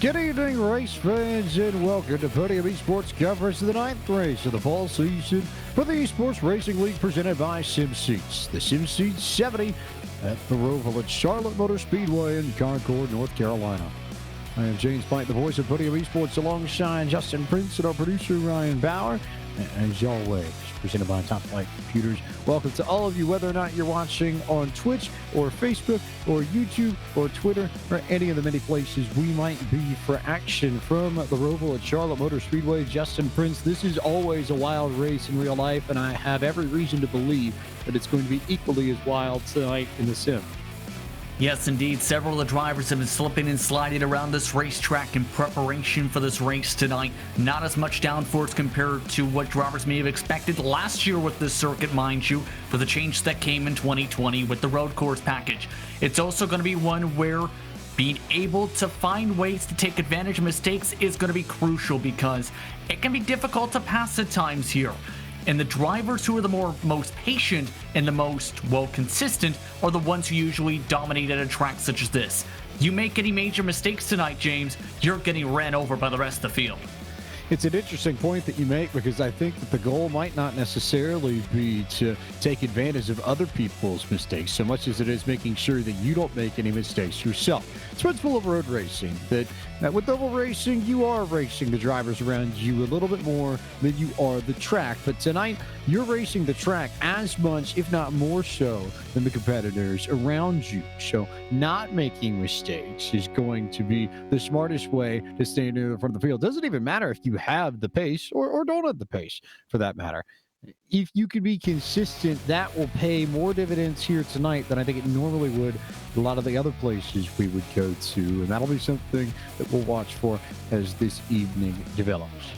Good evening, race fans, and welcome to Podium Esports coverage of the 9th race of the fall season for the Esports Racing League presented by SimSeats. The SimSeats 70 at the Roval at Charlotte Motor Speedway in Concord, North Carolina. I am James Pite, the voice of Podium Esports, alongside Justin Prince and our producer Ryan Bauer. As always, presented by Top Flight Computers. Welcome to all of you, whether or not you're watching on Twitch or Facebook or YouTube or Twitter or any of the many places we might be for action from the Roval at Charlotte Motor Speedway. Justin Prince, this is always a wild race in real life, and I have every reason to believe that it's going to be equally as wild tonight in the sim. Yes, indeed. Several of the drivers have been slipping and sliding around this racetrack in preparation for this race tonight. Not as much downforce compared to what drivers may have expected last year with this circuit, mind you, for the change that came in 2020 with the road course package. It's also going to be one where being able to find ways to take advantage of mistakes is going to be crucial, because it can be difficult to pass at times here. And the drivers who are the most patient and the most, consistent are the ones who usually dominate at a track such as this. You make any major mistakes tonight, James, you're getting ran over by the rest of the field. It's an interesting point that you make, because I think that the goal might not necessarily be to take advantage of other people's mistakes so much as it is making sure that you don't make any mistakes yourself. It's principle of road racing that with double racing, you are racing the drivers around you a little bit more than you are the track. But tonight, you're racing the track as much, if not more so, than the competitors around you. So not making mistakes is going to be the smartest way to stay in the front of the field. Doesn't even matter if you have the pace or don't have the pace, for that matter. If you can be consistent, that will pay more dividends here tonight than I think it normally would a lot of the other places we would go to. And that'll be something that we'll watch for as this evening develops.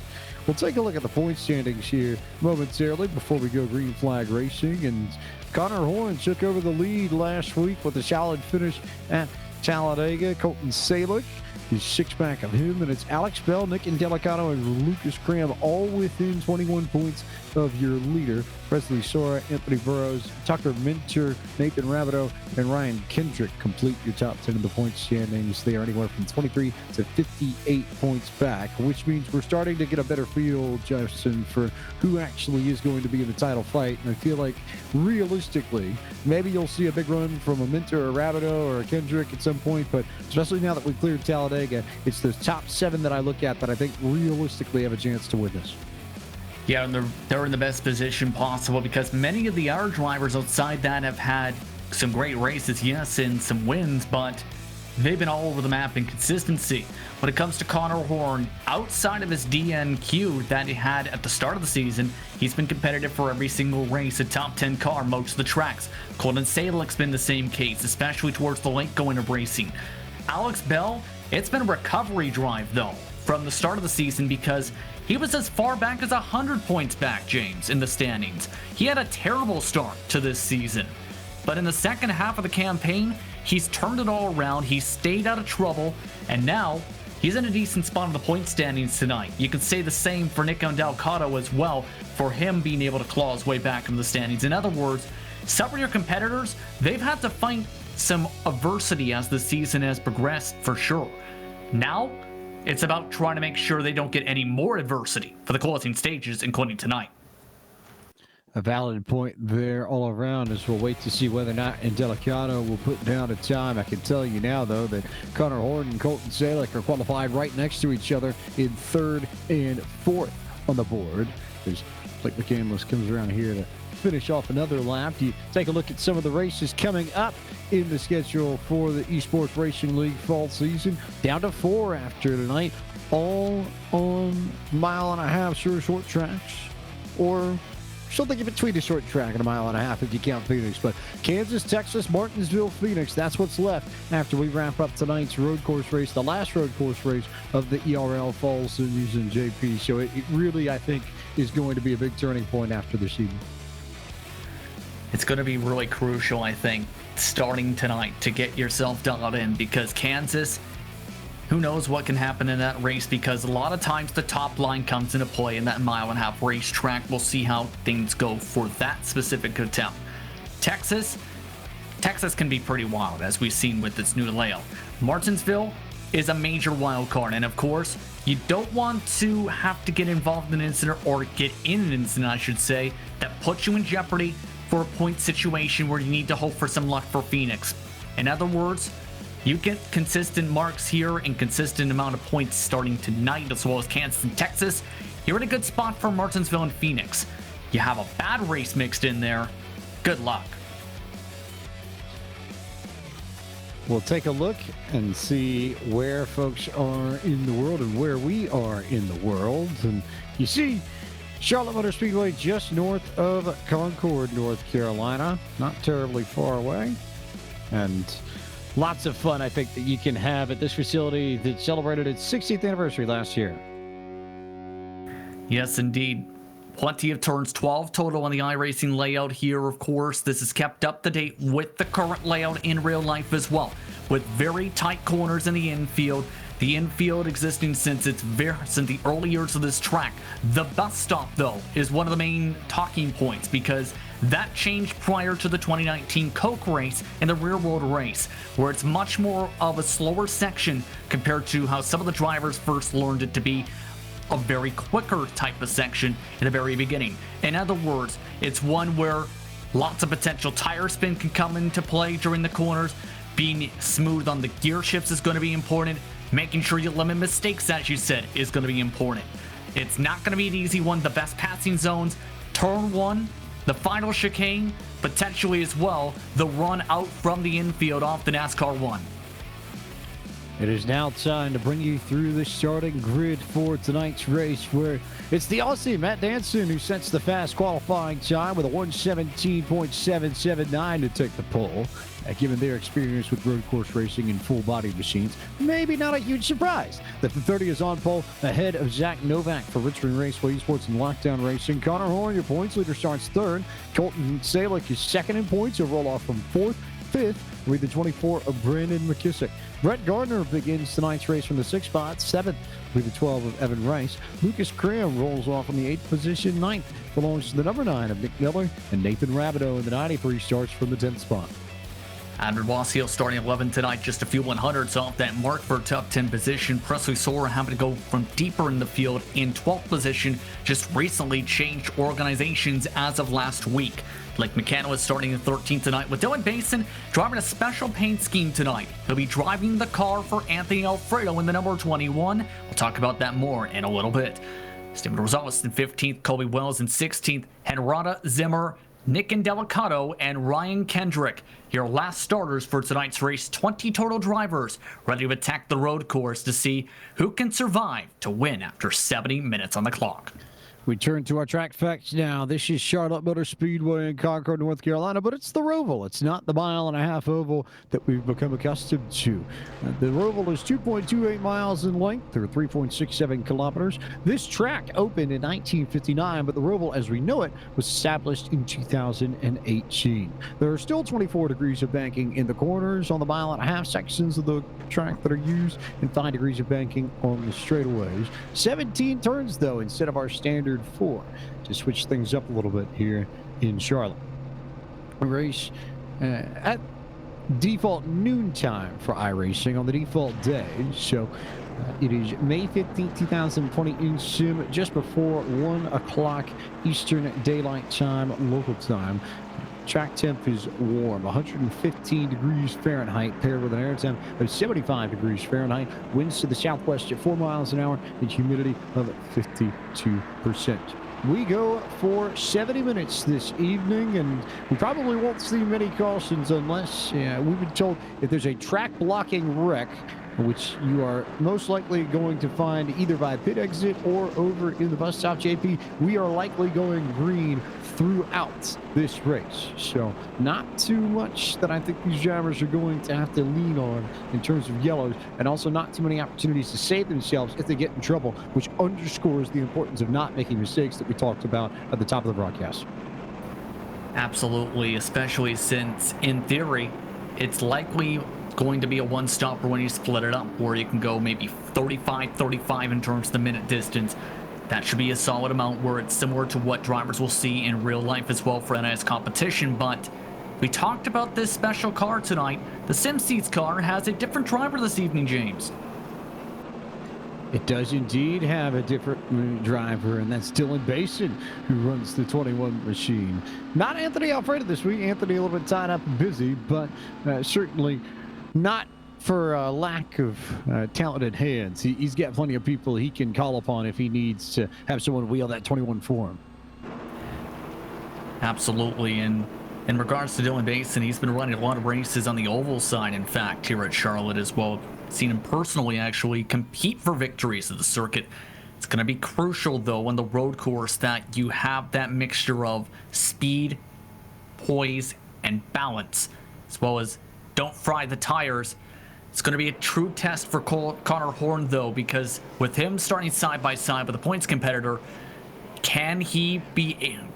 We'll take a look at the point standings here momentarily before we go green flag racing. And Connor Horn took over the lead last week with a solid finish at Talladega. Colton Salick is 6 back of him, and it's Alex Bell, Nick Indelicato, and Lucas Cram all within 21 points of your leader. Presley Sora, Anthony Burrows, Tucker Minter, Nathan Rabideau, and Ryan Kendrick complete your top 10 of the point standings. They are anywhere from 23 to 58 points back, which means we're starting to get a better feel, Justin, for who actually is going to be in the title fight. And I feel like, realistically, maybe you'll see a big run from a Minter or Rabideau or a Kendrick at some point, but especially now that we've cleared Talladega, it's those top 7 that I look at that I think realistically have a chance to win this. Yeah, and they're in the best position possible, because many of the other drivers outside that have had some great races, yes, and some wins, but they've been all over the map in consistency. When it comes to Connor Horn, outside of his DNQ that he had at the start of the season, he's been competitive for every single race, a top 10 car most of the tracks. Colton Salick's been the same case, especially towards the late going of racing. Alex Bell, it's been a recovery drive, though, from the start of the season, because he was as far back as 100 points back, James, in the standings. He had a terrible start to this season. But in the second half of the campaign, he's turned it all around, he stayed out of trouble, and now he's in a decent spot in the point standings tonight. You could say the same for Nick Indelicato as well, for him being able to claw his way back in the standings. In other words, some of your competitors, they've had to fight some adversity as the season has progressed, for sure. Now, it's about trying to make sure they don't get any more adversity for the closing stages, including tonight. A valid point there all around, as we'll wait to see whether or not Indelicato will put down a time. I can tell you now, though, that Connor Horn and Colton Salick are qualified right next to each other in 3rd and 4th on the board. As Blake McCandless comes around here to finish off another lap. You take a look at some of the races coming up in the schedule for the Esports Racing League fall season. Down to 4 after tonight, all on 1.5 short tracks, or something in between a short track and 1.5 miles if you count Phoenix. But Kansas, Texas, Martinsville, Phoenix, that's what's left after we wrap up tonight's road course race, the last road course race of the ERL fall season, JP. So it really, I think, is going to be a big turning point after this evening. It's going to be really crucial, I think, starting tonight to get yourself dialed in, because Kansas, who knows what can happen in that race, because a lot of times the top line comes into play in that 1.5 mile racetrack. We'll see how things go for that specific attempt. Texas can be pretty wild, as we've seen with its new layout. Martinsville, is a major wild card. And of course, you don't want to have to get involved in an incident, or get in an incident, I should say, that puts you in jeopardy for a point situation where you need to hope for some luck for Phoenix. In other words, you get consistent marks here and consistent amount of points starting tonight, as well as Kansas and Texas. You're in a good spot for Martinsville and Phoenix. You have a bad race mixed in there. Good luck. We'll take a look and see where folks are in the world and where we are in the world. And you see Charlotte Motor Speedway just north of Concord, North Carolina. Not terribly far away. And lots of fun, I think, that you can have at this facility that celebrated its 60th anniversary last year. Yes, indeed. Plenty of turns, 12 total on the iRacing layout here, of course. This is kept up to date with the current layout in real life as well, with very tight corners in the infield. The infield existing since the early years of this track. The bus stop, though, is one of the main talking points, because that changed prior to the 2019 Coke race and the rear world race, where it's much more of a slower section compared to how some of the drivers first learned it to be a very quicker type of section in the very beginning. In other words, it's one where lots of potential tire spin can come into play during the corners. Being smooth on the gear shifts is going to be important. Making sure you limit mistakes, as you said, is going to be important. It's not going to be an easy one. The best passing zones, turn 1, the final chicane, potentially as well, the run out from the infield off the NASCAR 1. It is now time to bring you through the starting grid for tonight's race, where it's the Aussie Matt Danson who sets the fast qualifying time with a 1:17.779 to take the pole. Given their experience with road course racing and full-body machines, maybe not a huge surprise that the 30 is on pole ahead of Zach Novak for Richmond Raceway Esports and Lockdown Racing. Connor Horn, your points leader, starts third. Colton Salick is second in points. He'll roll off from fourth. Fifth with the 24 of Brandon McKissick. Brett Gardner begins tonight's race from the 6th spot. 7th with the 12 of Evan Rice. Lucas Cram rolls off in the 8th position. 9th belongs to the number 9 of Nick Miller. And Nathan Rabideau in the 93 starts from the 10th spot. Adrian Wasio starting 11 tonight, just a few 100s off that mark for a top 10 position. Presley Sora having to go from deeper in the field in 12th position, just recently changed organizations as of last week. Blake McCann is starting in 13th tonight, with Dylan Basin driving a special paint scheme tonight. He'll be driving the car for Anthony Alfredo in the number 21. We'll talk about that more in a little bit. Steven Rosales in 15th, Colby Wells in 16th, Henrata Zimmer, Nick Indelicato, and Ryan Kendrick. Your last starters for tonight's race. 20 total drivers ready to attack the road course to see who can survive to win after 70 minutes on the clock. We turn to our track facts now. This is Charlotte Motor Speedway in Concord, North Carolina, but it's the Roval. It's not the 1.5-mile oval that we've become accustomed to. The Roval is 2.28 miles in length, or 3.67 kilometers. This track opened in 1959, but the Roval, as we know it, was established in 2018. There are still 24 degrees of banking in the corners on the 1.5-mile sections of the track that are used, and 5 degrees of banking on the straightaways. 17 turns, though, instead of our standard 4, to switch things up a little bit here in Charlotte. A race at default noontime for iRacing on the default day. So it is May 15th, 2020 in sim, just before 1 o'clock Eastern Daylight Time, local time. Track temp is warm, 115 degrees Fahrenheit, paired with an air temp of 75 degrees Fahrenheit. Winds to the southwest at 4 miles an hour, and humidity of 52%. We go for 70 minutes this evening, and we probably won't see many cautions unless we've been told if there's a track blocking wreck, which you are most likely going to find either by pit exit or over in the bus stop, JP. We are likely going green throughout this race. So not too much that I think these drivers are going to have to lean on in terms of yellows, and also not too many opportunities to save themselves if they get in trouble, which underscores the importance of not making mistakes that we talked about at the top of the broadcast. Absolutely, especially since, in theory, it's likely going to be a one-stopper when you split it up, where you can go maybe 35 in terms of the minute distance. That should be a solid amount, where it's similar to what drivers will see in real life as well for NIS competition. But we talked about this special car tonight. The SimSeats car has a different driver this evening, James. It does indeed have a different driver, and that's Dylan Basin, who runs the 21 machine. Not Anthony Alfredo this week. Anthony a little bit tied up and busy, but certainly not for lack of talented hands. He's got plenty of people he can call upon if he needs to have someone wheel that 21 for him. Absolutely. And in regards to Dylan Basin, he's been running a lot of races on the oval side, in fact, here at Charlotte as well. Seen him personally actually compete for victories at the circuit. It's going to be crucial, though, on the road course that you have that mixture of speed, poise, and balance, as well as don't fry the tires. It's going to be a true test for Connor Horn, though, because with him starting side by side with a points competitor, can he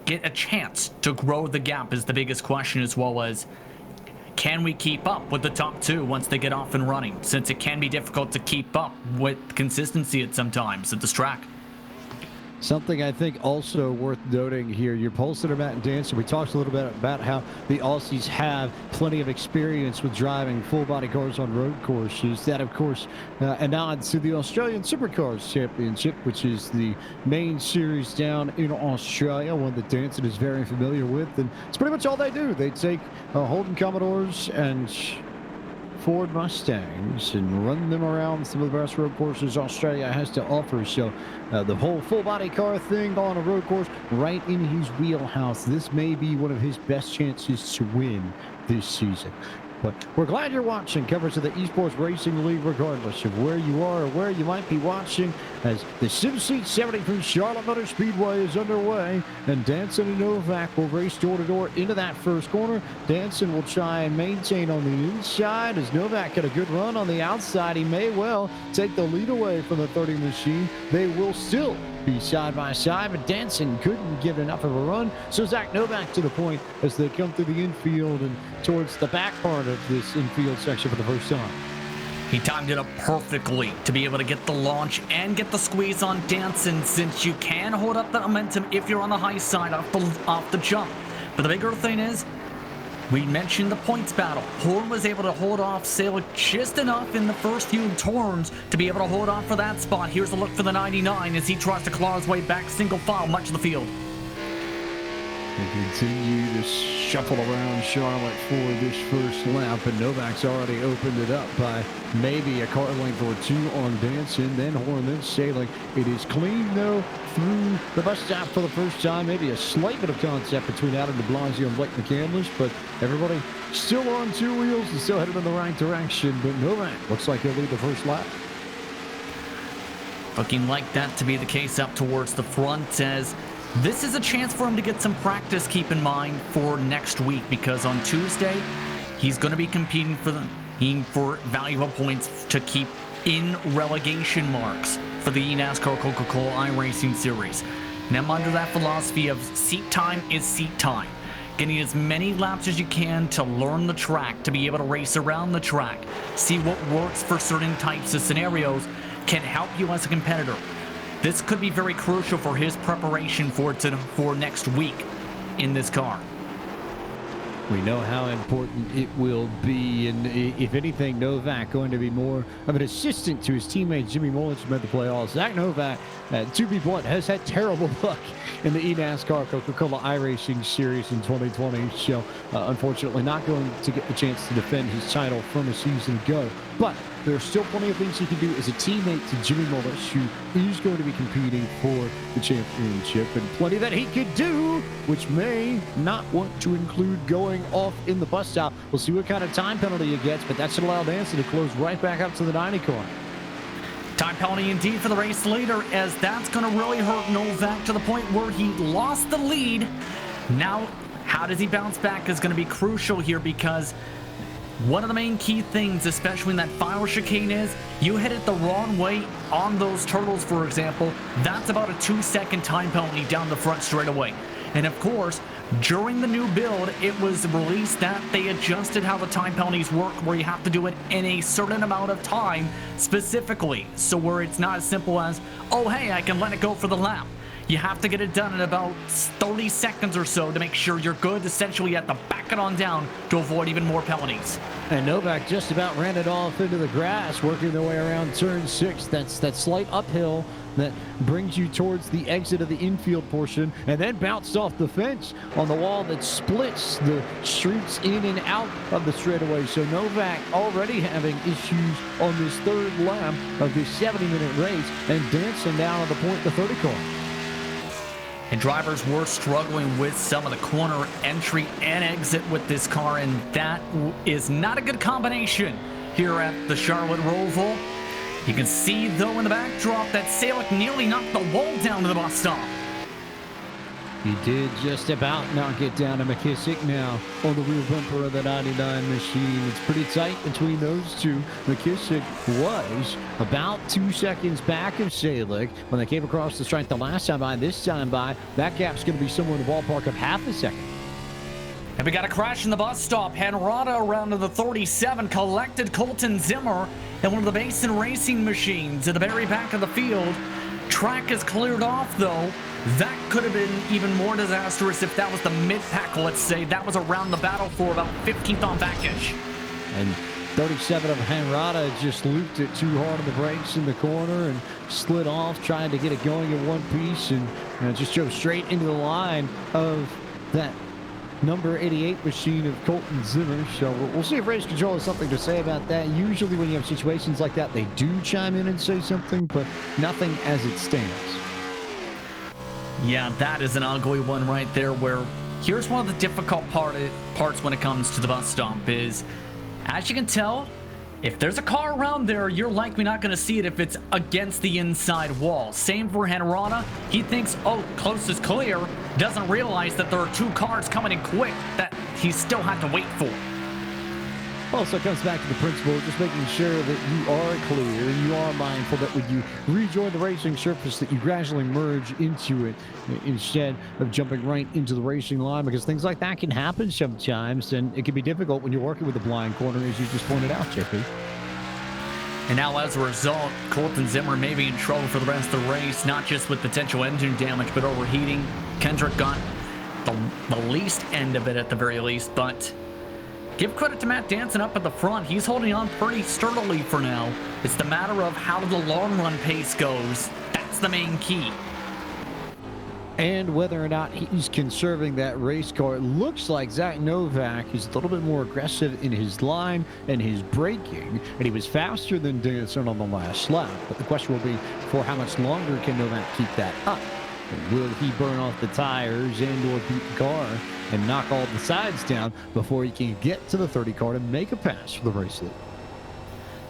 get a chance to grow the gap is the biggest question, as well as can we keep up with the top two once they get off and running, since it can be difficult to keep up with consistency at sometimes at this track. Something I think also worth noting here, your pole sitter Matt Dancer, we talked a little bit about how the Aussies have plenty of experience with driving full body cars on road courses. That, of course, a nod to the Australian Supercars Championship, which is the main series down in Australia, one that Dancer is very familiar with. And it's pretty much all they do. They take Holden Commodores and Ford Mustangs and run them around some of the best road courses Australia has to offer. So the whole full body car thing on a road course right in his wheelhouse. This may be one of his best chances to win this season. But we're glad you're watching coverage of the Esports Racing League, regardless of where you are or where you might be watching, as the SimSeat 70 from Charlotte Motor Speedway is underway, and Danson and Novak will race door to door into that first corner. Danson will try and maintain on the inside as Novak got a good run on the outside. He may well take the lead away from the 30 machine. They will still be side by side, but Danson couldn't get enough of a run, so Zach Novak to the point as they come through the infield and towards the back part of this infield section for the first time. He timed it up perfectly to be able to get the launch and get the squeeze on Danson, since you can hold up that momentum if you're on the high side off the jump. But the bigger thing is, we mentioned the points battle. Horn was able to hold off Sale just enough in the first few turns to be able to hold on for that spot. Here's a look for the 99 as he tries to claw his way back single file much of the field. They continue to shuffle around Charlotte for this first lap, and Novak's already opened it up by maybe a car length or two on Danson, then Horn, then Sailing. It is clean, though, through the bus stop for the first time. Maybe a slight bit of concept between Adam de Blasio and Blake McCandless, but everybody still on two wheels and still headed in the right direction. But Novak looks like he'll lead the first lap. Looking like that to be the case up towards the front, as this is a chance for him to get some practice, keep in mind, for next week, because on Tuesday, he's going to be competing for valuable points to keep in relegation marks for the NASCAR Coca-Cola iRacing Series. And I'm under that philosophy of seat time is seat time. Getting as many laps as you can to learn the track, to be able to race around the track, see what works for certain types of scenarios, can help you as a competitor. This could be very crucial for his preparation for next week in this car. We know how important it will be, and if anything, Novak going to be more of an assistant to his teammate Jimmy Mullins, who made the playoffs. Zach Novak, to be blunt, has had terrible luck in the eNASCAR Coca-Cola iRacing Series in 2020, so unfortunately not going to get the chance to defend his title from a season ago. But there are still plenty of things he can do as a teammate to Jimmy Mullins, who is going to be competing for the championship, and plenty that he could do, which may not want to include going off in the bus stop. We'll see what kind of time penalty he gets, but that should allow Danson to close right back up to the 90 car. Time penalty indeed for the race leader, as that's going to really hurt Novak to the point where he lost the lead. Now, how does he bounce back is going to be crucial here, because one of the main key things, especially in that final chicane, is you hit it the wrong way on those turtles, for example. That's about a 2-second time penalty down the front straight away. And of course, during the new build, it was released that they adjusted how the time penalties work, where you have to do it in a certain amount of time specifically. So where it's not as simple as, oh, hey, I can let it go for the lap. You have to get it done in about 30 seconds or so to make sure you're good. Essentially, you have to back it on down to avoid even more penalties. And Novak just about ran it off into the grass, working their way around turn 6. That's that slight uphill that brings you towards the exit of the infield portion, and then bounced off the fence on the wall that splits the streets in and out of the straightaway. So Novak already having issues on this third lap of this 70-minute race and dancing down on the point the 30 car. And drivers were struggling with some of the corner entry and exit with this car, and that is not a good combination here at the Charlotte Roval. You can see, though, in the backdrop that Salick nearly knocked the wall down to the bus stop. He did just about not get down to McKissick now on the rear bumper of the 99 machine. It's pretty tight between those two. McKissick was about 2 seconds back of Salick when they came across the stripe the last time by. This time by, that gap's going to be somewhere in the ballpark of half a second. And we got a crash in the bus stop. Henrada around to the 37 collected Colton Zimmer and one of the Basin Racing machines at the very back of the field. Track is cleared off, though. That could have been even more disastrous if that was the mid-pack, let's say. That was around the battle for about 15th on backage. And 37 of Henrada just looped it too hard on the brakes in the corner and slid off, trying to get it going in one piece, and just drove straight into the line of that number 88 machine of Colton Zimmer. So we'll see if race control has something to say about that. Usually when you have situations like that, they do chime in and say something, but nothing as it stands. Yeah, that is an ugly one right there, where here's one of the difficult parts when it comes to the bus stop is, as you can tell, if there's a car around there, you're likely not going to see it if it's against the inside wall. Same for Henrada. He thinks, oh, close is clear. Doesn't realize that there are two cars coming in quick that he still had to wait for. Also comes back to the principle, just making sure that you are clear and you are mindful that when you rejoin the racing surface that you gradually merge into it instead of jumping right into the racing line, because things like that can happen sometimes, and it can be difficult when you're working with the blind corner, as you just pointed out, JP. And now, as a result, Colton Zimmer may be in trouble for the rest of the race, not just with potential engine damage, but overheating. Kendrick got the least end of it at the very least, but give credit to Matt Danson up at the front. He's holding on pretty sturdily for now. It's the matter of how the long run pace goes. That's the main key. And whether or not he's conserving that race car. It looks like Zach Novak is a little bit more aggressive in his line and his braking, and he was faster than Danson on the last lap. But the question will be, for how much longer can Novak keep that up? Will he burn off the tires and or beat the car and knock all the sides down before he can get to the 30 car to make a pass for the race lead?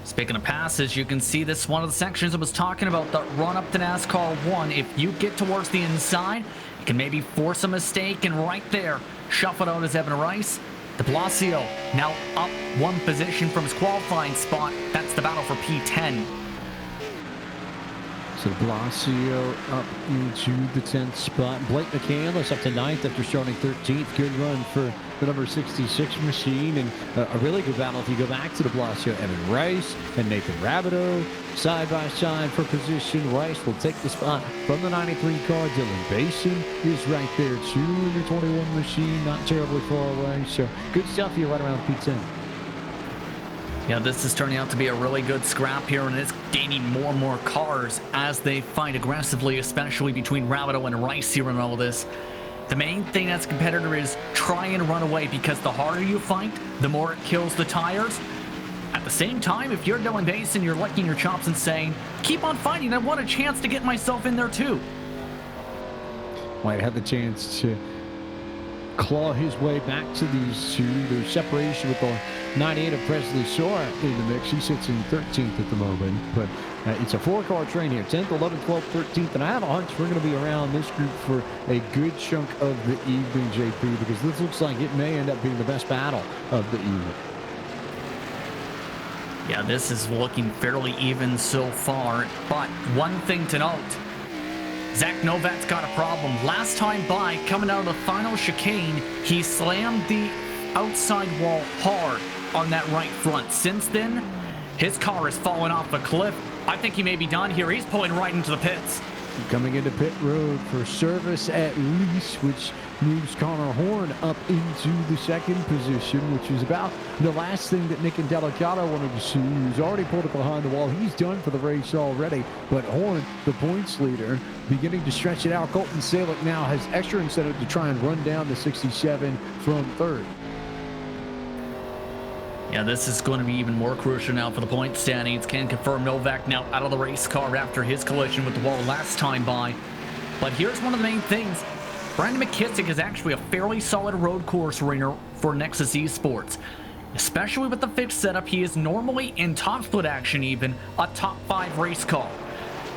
Speaking of passes, you can see this one of the sections I was talking about, the run up to NASCAR 1. If you get towards the inside, you can maybe force a mistake, and right there, shuffled out as Evan Rice. De Blasio now up one position from his qualifying spot. That's the battle for P10. So Blasio up into the 10th spot. Blake McCandless up to 9th after starting 13th. Good run for the number 66 machine, and a really good battle if you go back to the Blasio. Evan Rice and Nathan Rabideau side by side for position. Rice will take the spot from the 93 car. Dylan Basin is right there too in the 21 machine, not terribly far away. So good stuff here right around P10. Yeah, this is turning out to be a really good scrap here, and it's gaining more and more cars as they fight aggressively, especially between Rabideau and Rice here in all this. The main thing as a competitor is try and run away, because the harder you fight, the more it kills the tires. At the same time, if you're Dylan Basin, you're licking your chops and saying, keep on fighting, I want a chance to get myself in there too. Might have the chance to claw his way back to these two. There's separation with the 98 of Presley Shaw in the mix. He sits in 13th at the moment, but it's a four-car train here. 10th, 11th, 12th, 13th, and I have a hunch we're going to be around this group for a good chunk of the evening, JP, because this looks like it may end up being the best battle of the evening. Yeah, this is looking fairly even so far, but one thing to note, Zach Novak's got a problem. Last time by, coming out of the final chicane, he slammed the outside wall hard on that right front. Since then, his car has fallen off a cliff. I think he may be done here. He's pulling right into the pits. Coming into pit road for service at least, which moves Connor Horn up into the second position, which is about the last thing that Nick and Delicado wanted to see. He's already pulled it behind the wall. He's done for the race already. But Horn, the points leader, beginning to stretch it out. Colton Salick now has extra incentive to try and run down the 67 from third. Yeah, this is going to be even more crucial now for the point standings. Can confirm Novak now out of the race car after his collision with the wall last time by. But here's one of the main things. Brandon McKissick is actually a fairly solid road course runner for Nexus Esports. Especially with the fixed setup, he is normally in top split action even, a top 5 race car.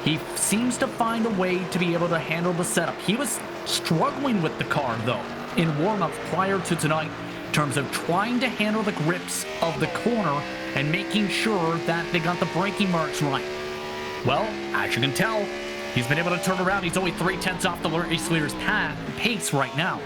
He seems to find a way to be able to handle the setup. He was struggling with the car though in warm-ups prior to tonight, in terms of trying to handle the grips of the corner and making sure that they got the braking marks right. Well, as you can tell, he's been able to turn around. He's only 3/10 off the race leader's pace right now.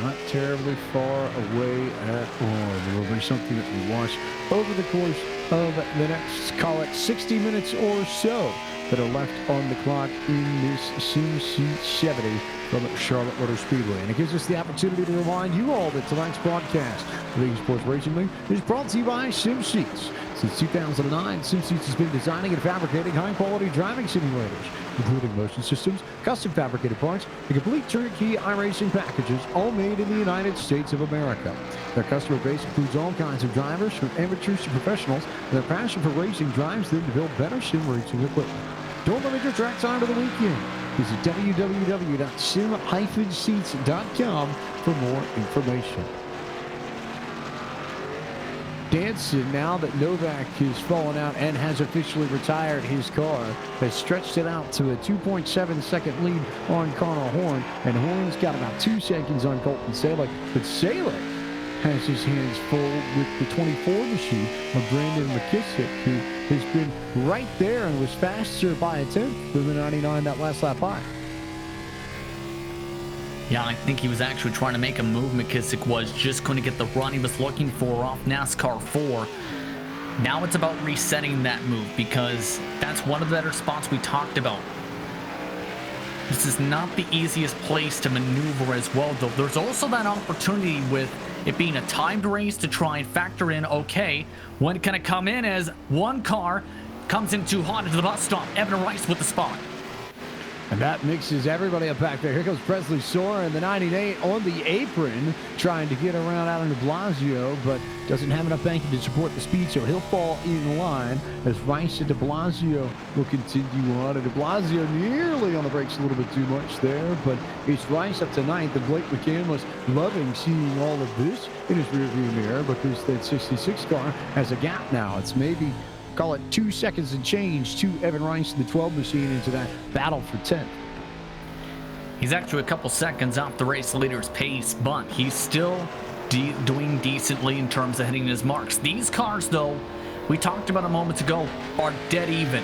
Not terribly far away at all. There will be something that we watch over the course of the next, call it 60 minutes or so, that are left on the clock in this SimSeat 70 from Charlotte Motor Speedway. And it gives us the opportunity to remind you all that tonight's broadcast of the Esports Racing League is brought to you by SimSeats. Since 2009, SimSeats has been designing and fabricating high-quality driving simulators, including motion systems, custom fabricated parts, and complete turnkey iRacing packages, all made in the United States of America. Their customer base includes all kinds of drivers, from amateurs to professionals, and their passion for racing drives them to build better sim racing equipment. Don't limit your track time to the weekend. Visit www.sim-seats.com for more information. Danson, now that Novak has fallen out and has officially retired his car, has stretched it out to a 2.7 second lead on Connor Horn, and Horn's got about 2 seconds on Colton Salick, but Salick has his hands full with the 24 machine of Brandon McKissick, who has been right there and was faster by a 10th than the 99 that last lap by. Yeah, I think he was actually trying to make a move. McKissick was just going to get the run he was looking for off NASCAR 4. Now it's about resetting that move, because that's one of the better spots we talked about. This is not the easiest place to maneuver as well, though. There's also that opportunity with it being a timed race to try and factor in, okay, when can it come in as one car comes in too hot into the bus stop. Evan Rice with the spot. And that mixes everybody up back there. Here comes Presley Sora in the 98 on the apron, trying to get around out into Blasio, but doesn't have enough banking to support the speed, so he'll fall in line as Rice and de Blasio will continue on. And de Blasio nearly on the brakes a little bit too much there, but it's Rice up to 9th, and Blake McCandless loving seeing all of this in his rearview mirror, because that 66 car has a gap now. It's maybe, call it 2 seconds and change to Evan Rice and the 12 machine into that battle for 10th. He's actually a couple seconds off the race leader's pace, but he's still doing decently in terms of hitting his marks. These cars, though, we talked about a moment ago, are dead even.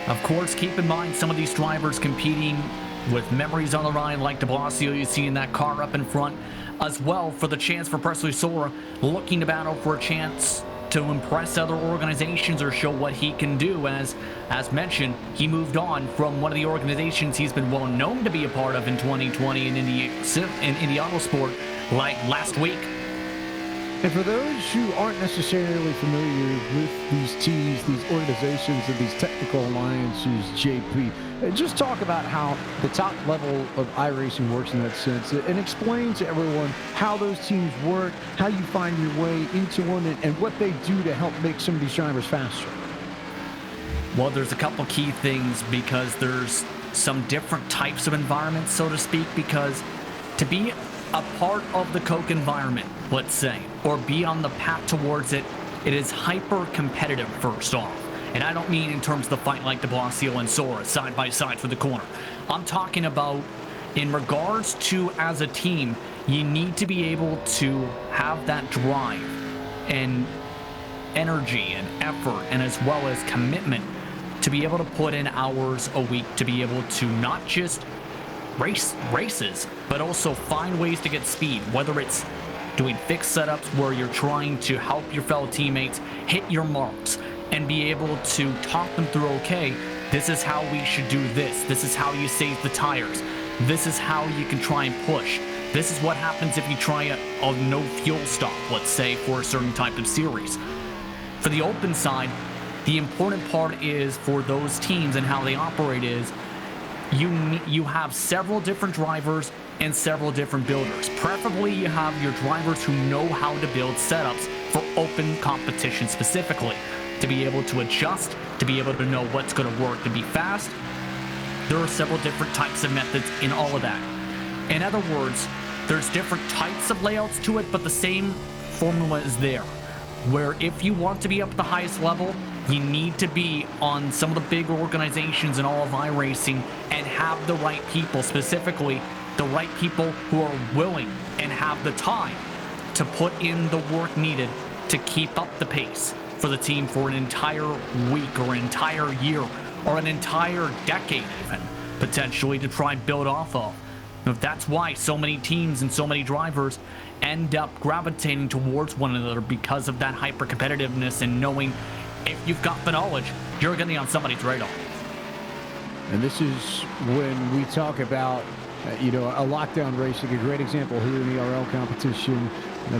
Of course, keep in mind some of these drivers competing with memories on the line, like de Blasio, you see in that car up in front, as well for the chance for Presley Sora, looking to battle for a chance to impress other organizations or show what he can do. As mentioned, he moved on from one of the organizations he's been well known to be a part of in 2020 in Indy Autosport, like last week. And for those who aren't necessarily familiar with these teams, these organizations, and these technical alliances, JP, just talk about how the top level of iRacing works in that sense, and explain to everyone how those teams work, how you find your way into one, and what they do to help make some of these drivers faster. Well, there's a couple key things, because there's some different types of environments, so to speak, because to be a part of the Coke environment, let's say, or be on the path towards it, it is hyper competitive first off. And I don't mean in terms of the fight like de Blasio and Sora side by side for the corner. I'm talking about in regards to, as a team, you need to be able to have that drive and energy and effort, and as well as commitment to be able to put in hours a week to be able to not just races, but also find ways to get speed, whether it's doing fixed setups where you're trying to help your fellow teammates hit your marks and be able to talk them through, okay, this is how we should do this is how you save the tires. This is how you can try and push. This is what happens if you try a no fuel stop, let's say, for a certain type of series. For the open side, the important part is for those teams and how they operate is you have several different drivers and several different builders. Preferably you have your drivers who know how to build setups for open competition specifically, to be able to adjust, to be able to know what's going to work, to be fast. There are several different types of methods in all of that. In other words, there's different types of layouts to it, but the same formula is there. Where if you want to be up at the highest level, you need to be on some of the big organizations in all of iRacing and have the right people, specifically the right people who are willing and have the time to put in the work needed to keep up the pace for the team for an entire week or an entire year or an entire decade even, potentially, to try and build off of. That's why so many teams and so many drivers end up gravitating towards one another, because of that hyper competitiveness and knowing if you've got the knowledge, you're going to be on somebody's radar. And this is when we talk about, a lockdown racing, a great example here in the RL competition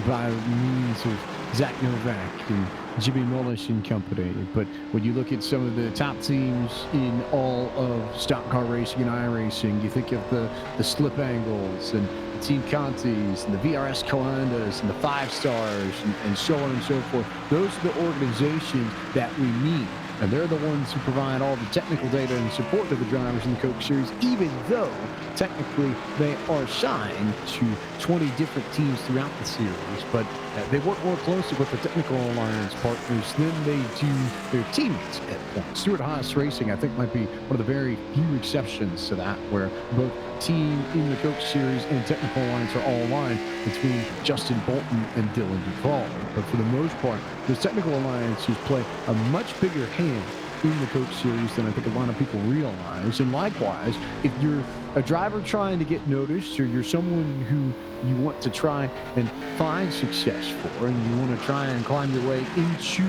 by means of Zach Novak and Jimmy Mullish and company. But when you look at some of the top teams in all of stock car racing and iRacing, you think of the slip angles and the Team Contis and the VRS Coandas and the 5 stars and so on and so forth. Those are the organizations that we need. And they're the ones who provide all the technical data and support to the drivers in the Coke Series, even though technically they are signed to 20 different teams throughout the series. But they work more closely with the technical alliance partners than they do their teammates at points. Stewart Haas Racing, I think, might be one of the very few exceptions to that, where both team in the Coke Series and technical alliance are all aligned between Justin Bolton and Dylan Duval. But for the most part, those technical alliances play a much bigger hand in the Coke Series than I think a lot of people realize. And likewise, if you're a driver trying to get noticed, or you're someone who you want to try and find success for, and you want to try and climb your way into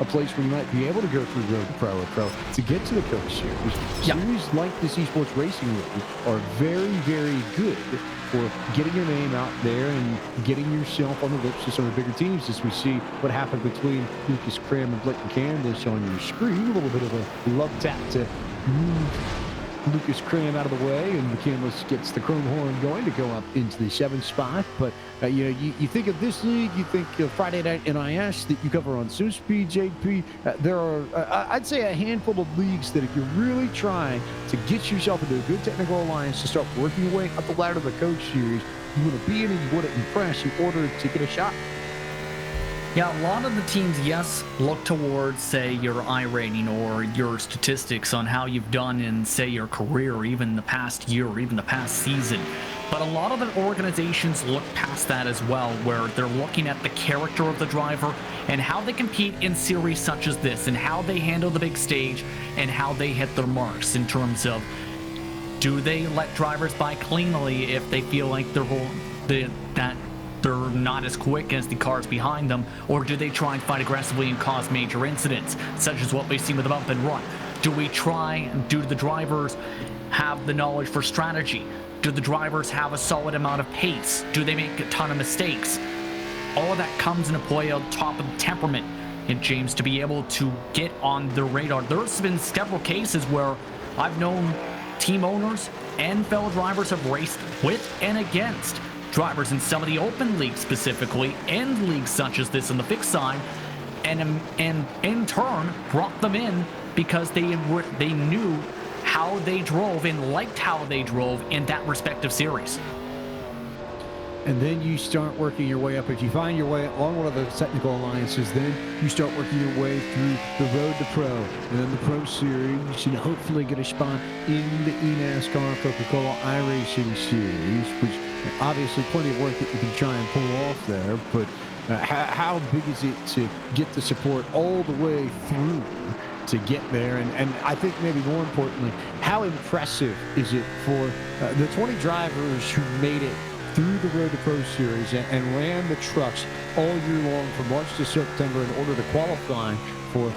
a place where you might be able to go through Road to Pro or Pro to get to the Coke Series, series like this Esports Racing League are very, very good for getting your name out there and getting yourself on the lips of some of the bigger teams, as we see what happened between Lucas Cram and Blake Candice on your screen. A little bit of a love tap to move Lucas Cram out of the way, and McCandless gets the chrome horn going to go up into the 7th spot. But you think of this league, you think of Friday Night NIS that you cover on SoSpeed, JP. There are, I'd say, a handful of leagues that if you're really trying to get yourself into a good technical alliance to start working your way up the ladder of the Coach Series, you want to be in and you want to impress in order to get a shot. Yeah, a lot of the teams, yes, look towards, say, your iRating or your statistics on how you've done in, say, your career, or even the past year, or even the past season. But a lot of the organizations look past that as well, where they're looking at the character of the driver and how they compete in series such as this, and how they handle the big stage, and how they hit their marks in terms of, do they let drivers by cleanly if they feel like they're not as quick as the cars behind them, or do they try and fight aggressively and cause major incidents, such as what we've seen with the bump and run? Do the drivers have the knowledge for strategy? Do the drivers have a solid amount of pace? Do they make a ton of mistakes? All of that comes into play on top of the temperament in James to be able to get on the radar. There's been several cases where I've known team owners and fellow drivers have raced with and against drivers in some of the open leagues specifically, and leagues such as this on the fixed side, and in turn brought them in because they knew how they drove and liked how they drove in that respective series. And then you start working your way up. If you find your way along one of those technical alliances, then you start working your way through the Road to Pro, and then the Pro Series, and hopefully get a spot in the eNASCAR Coca-Cola iRacing Series, which obviously plenty of work that you can try and pull off there. But how big is it to get the support all the way through to get there? And I think maybe more importantly, how impressive is it for the 20 drivers who made it through the Road to Pro Series and ran the trucks all year long from March to September in order to qualify for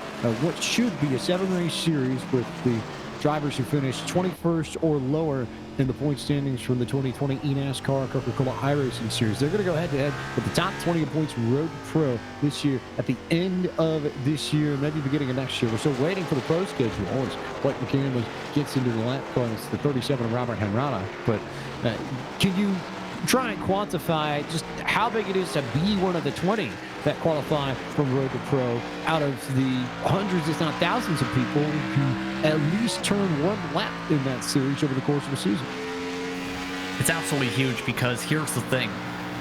what should be a 7-race series with the drivers who finished 21st or lower in the point standings from the 2020 eNASCAR Coca-Cola iRacing Series. They're going to go head-to-head with the top 20 in points Road Pro this year at the end of this year, maybe beginning of next year. We're still waiting for the pro schedule as Blake McCandless gets into the lap car. It's the 37 of Robert Henrata. But can you try and quantify just how big it is to be one of the 20 that qualify from Road to Pro out of the hundreds, if not thousands of people who at least turn one lap in that series over the course of a season? It's absolutely huge because here's the thing.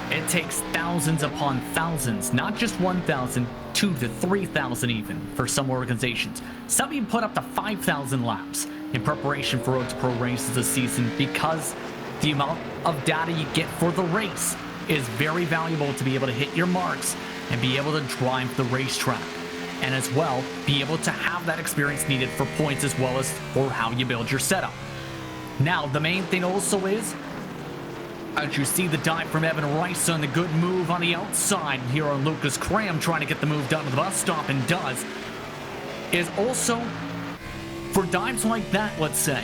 It takes thousands upon thousands, not just 1,000, 2,000 to 3,000 even for some organizations. Some even put up to 5,000 laps in preparation for Road to Pro races this season because the amount of data you get for the race is very valuable to be able to hit your marks and be able to drive the racetrack. And as well, be able to have that experience needed for points as well as for how you build your setup. Now, the main thing also is, as you see the dive from Evan Rice on the good move on the outside here on Lucas Cram trying to get the move down to the bus stop and does, is also for dives like that, let's say,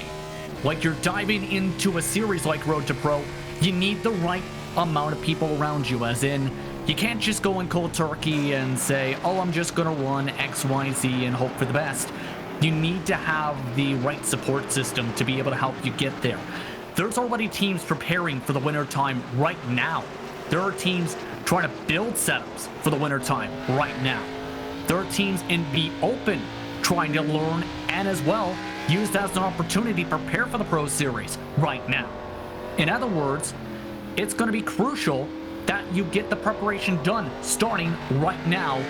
like you're diving into a series like Road to Pro, you need the right amount of people around you, as in, you can't just go in cold turkey and say, oh, I'm just going to run X, Y, Z and hope for the best. You need to have the right support system to be able to help you get there. There's already teams preparing for the winter time right now. There are teams trying to build setups for the winter time right now. There are teams in the open trying to learn and as well use that as an opportunity to prepare for the Pro Series right now. In other words, it's going to be crucial that you get the preparation done starting right now,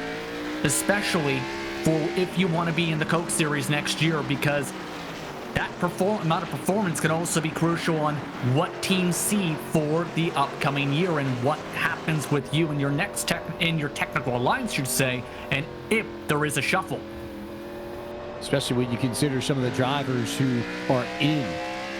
especially for if you want to be in the Coke Series next year, because that amount of performance can also be crucial on what teams see for the upcoming year and what happens with you in your next technical alliance, should say, and if there is a shuffle. Especially when you consider some of the drivers who are in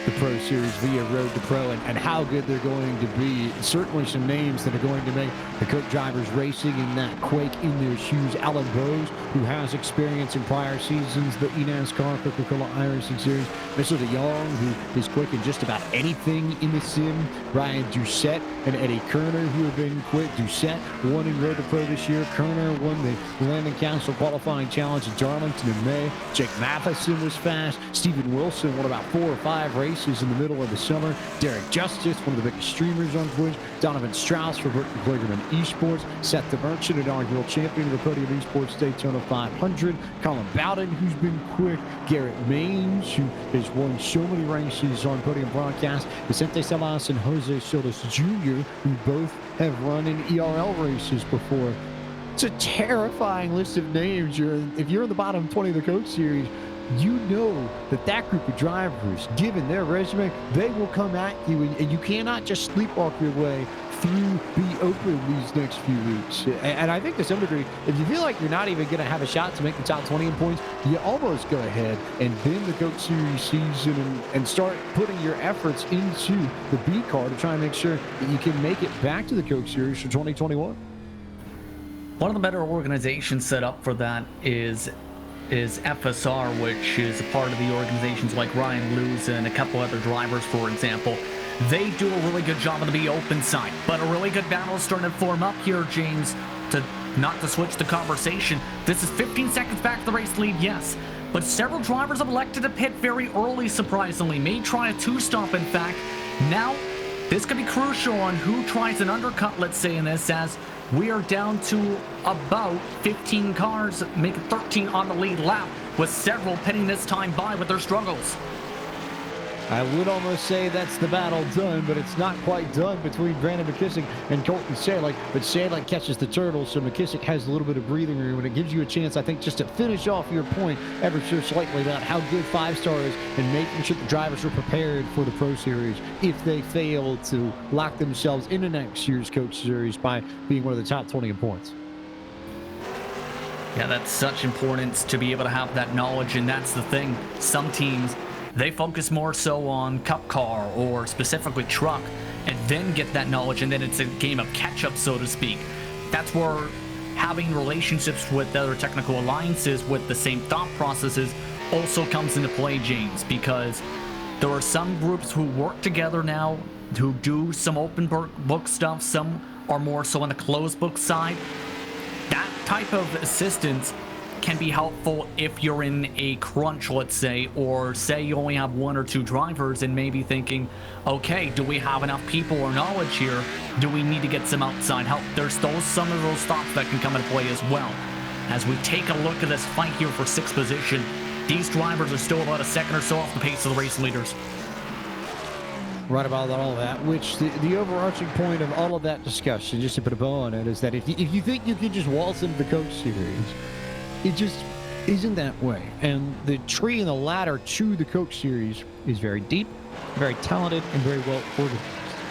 the Pro Series via Road to Pro and how good they're going to be. Certainly some names that are going to make the Coke drivers racing in that quake in their shoes. Alan Bowes, who has experience in prior seasons, the eNASCAR Coca-Cola iRacing Series. Mr. DeYoung, who is quick in just about anything in the sim. Ryan Doucette and Eddie Kerner, who have been quick. Doucette won in Road to Pro this year. Kerner won the Landon Council qualifying challenge in Darlington in May. Jake Matheson was fast. Stephen Wilson won about 4 or 5 races in the middle of the summer. Derek Justice, one of the biggest streamers on Twitch. Donovan Strauss for Burton Kligerman Esports. Seth the Merchant, inaugural champion of the Podium Esports Daytona 500. Colin Bowden, who's been quick. Garrett Maines, who has won so many races on Podium Broadcast. Vicente Salas and Jose Solis Jr., who both have run in ERL races before. It's a terrifying list of names. If you're in the bottom 20 of the Coke Series, you know that group of drivers, given their resume, they will come at you, and you cannot just sleepwalk your way through the open these next few weeks. And I think to some degree, if you feel like you're not even going to have a shot to make the top 20 in points, you almost go ahead and bend the Coke Series season and start putting your efforts into the B car to try and make sure that you can make it back to the Coke Series for 2021. One of the better organizations set up for that is FSR, which is a part of the organizations like Ryan Lewis and a couple other drivers, for example. They do a really good job on the B open side, but a really good battle is starting to form up here, James. Not to switch the conversation, this is 15 seconds back to the race lead, yes, but several drivers have elected to pit very early, surprisingly. May try a 2-stop, in fact. Now, this could be crucial on who tries an undercut, let's say, in this, as we are down to about 15 cars, making 13 on the lead lap, with several pitting this time by with their struggles. I would almost say that's the battle done, but it's not quite done between Brandon McKissick and Colton Sadler. But Sadler catches the turtle, so McKissick has a little bit of breathing room, and it gives you a chance, I think, just to finish off your point ever so slightly about how good 5-star is and making sure the drivers are prepared for the Pro Series if they fail to lock themselves into next year's Coach Series by being one of the top 20 in points. Yeah, that's such importance to be able to have that knowledge, and that's the thing. Some teams, they focus more so on cup car or specifically truck and then get that knowledge, and then it's a game of catch-up, so to speak. That's where having relationships with other technical alliances with the same thought processes also comes into play, James, because there are some groups who work together now, who do some open book stuff. Some are more so on the closed book side. That type of assistance can be helpful if you're in a crunch, let's say, or say you only have 1 or 2 drivers and maybe thinking, okay, do we have enough people or knowledge here? Do we need to get some outside help? There's some of those thoughts that can come into play as well. As we take a look at this fight here for 6th position, these drivers are still about a second or so off the pace of the race leaders. Right about all of that, which the overarching point of all of that discussion, just to put a bow on it, is that if you think you can just waltz into the Coach Series, it just isn't that way. And the tree and the ladder to the Coach Series is very deep, very talented, and very well organized.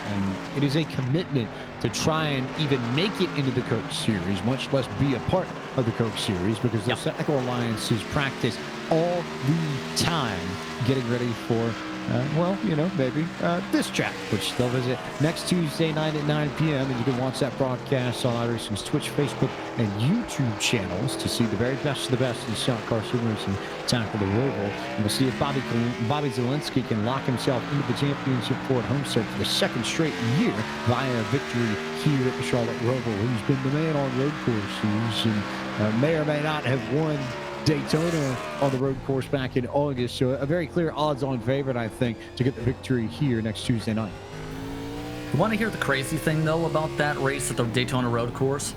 And it is a commitment to try and even make it into the Coach Series, much less be a part of the Coach Series, because those technical alliances practice all the time getting ready for maybe this track, which they'll visit next Tuesday night at 9 p.m. And you can watch that broadcast on iRacing's Twitch, Facebook, and YouTube channels to see the very best of the best in stock car sim racing tackle the Roval. And we'll see if Bobby Zielinski can lock himself into the championship Ford Homestead for the 2nd straight year via victory here at the Charlotte Roval, who's been the man on road courses and may or may not have won Daytona on the road course back in August. So a very clear odds-on favorite, I think, to get the victory here next Tuesday night. You want to hear the crazy thing, though, about that race at the Daytona road course?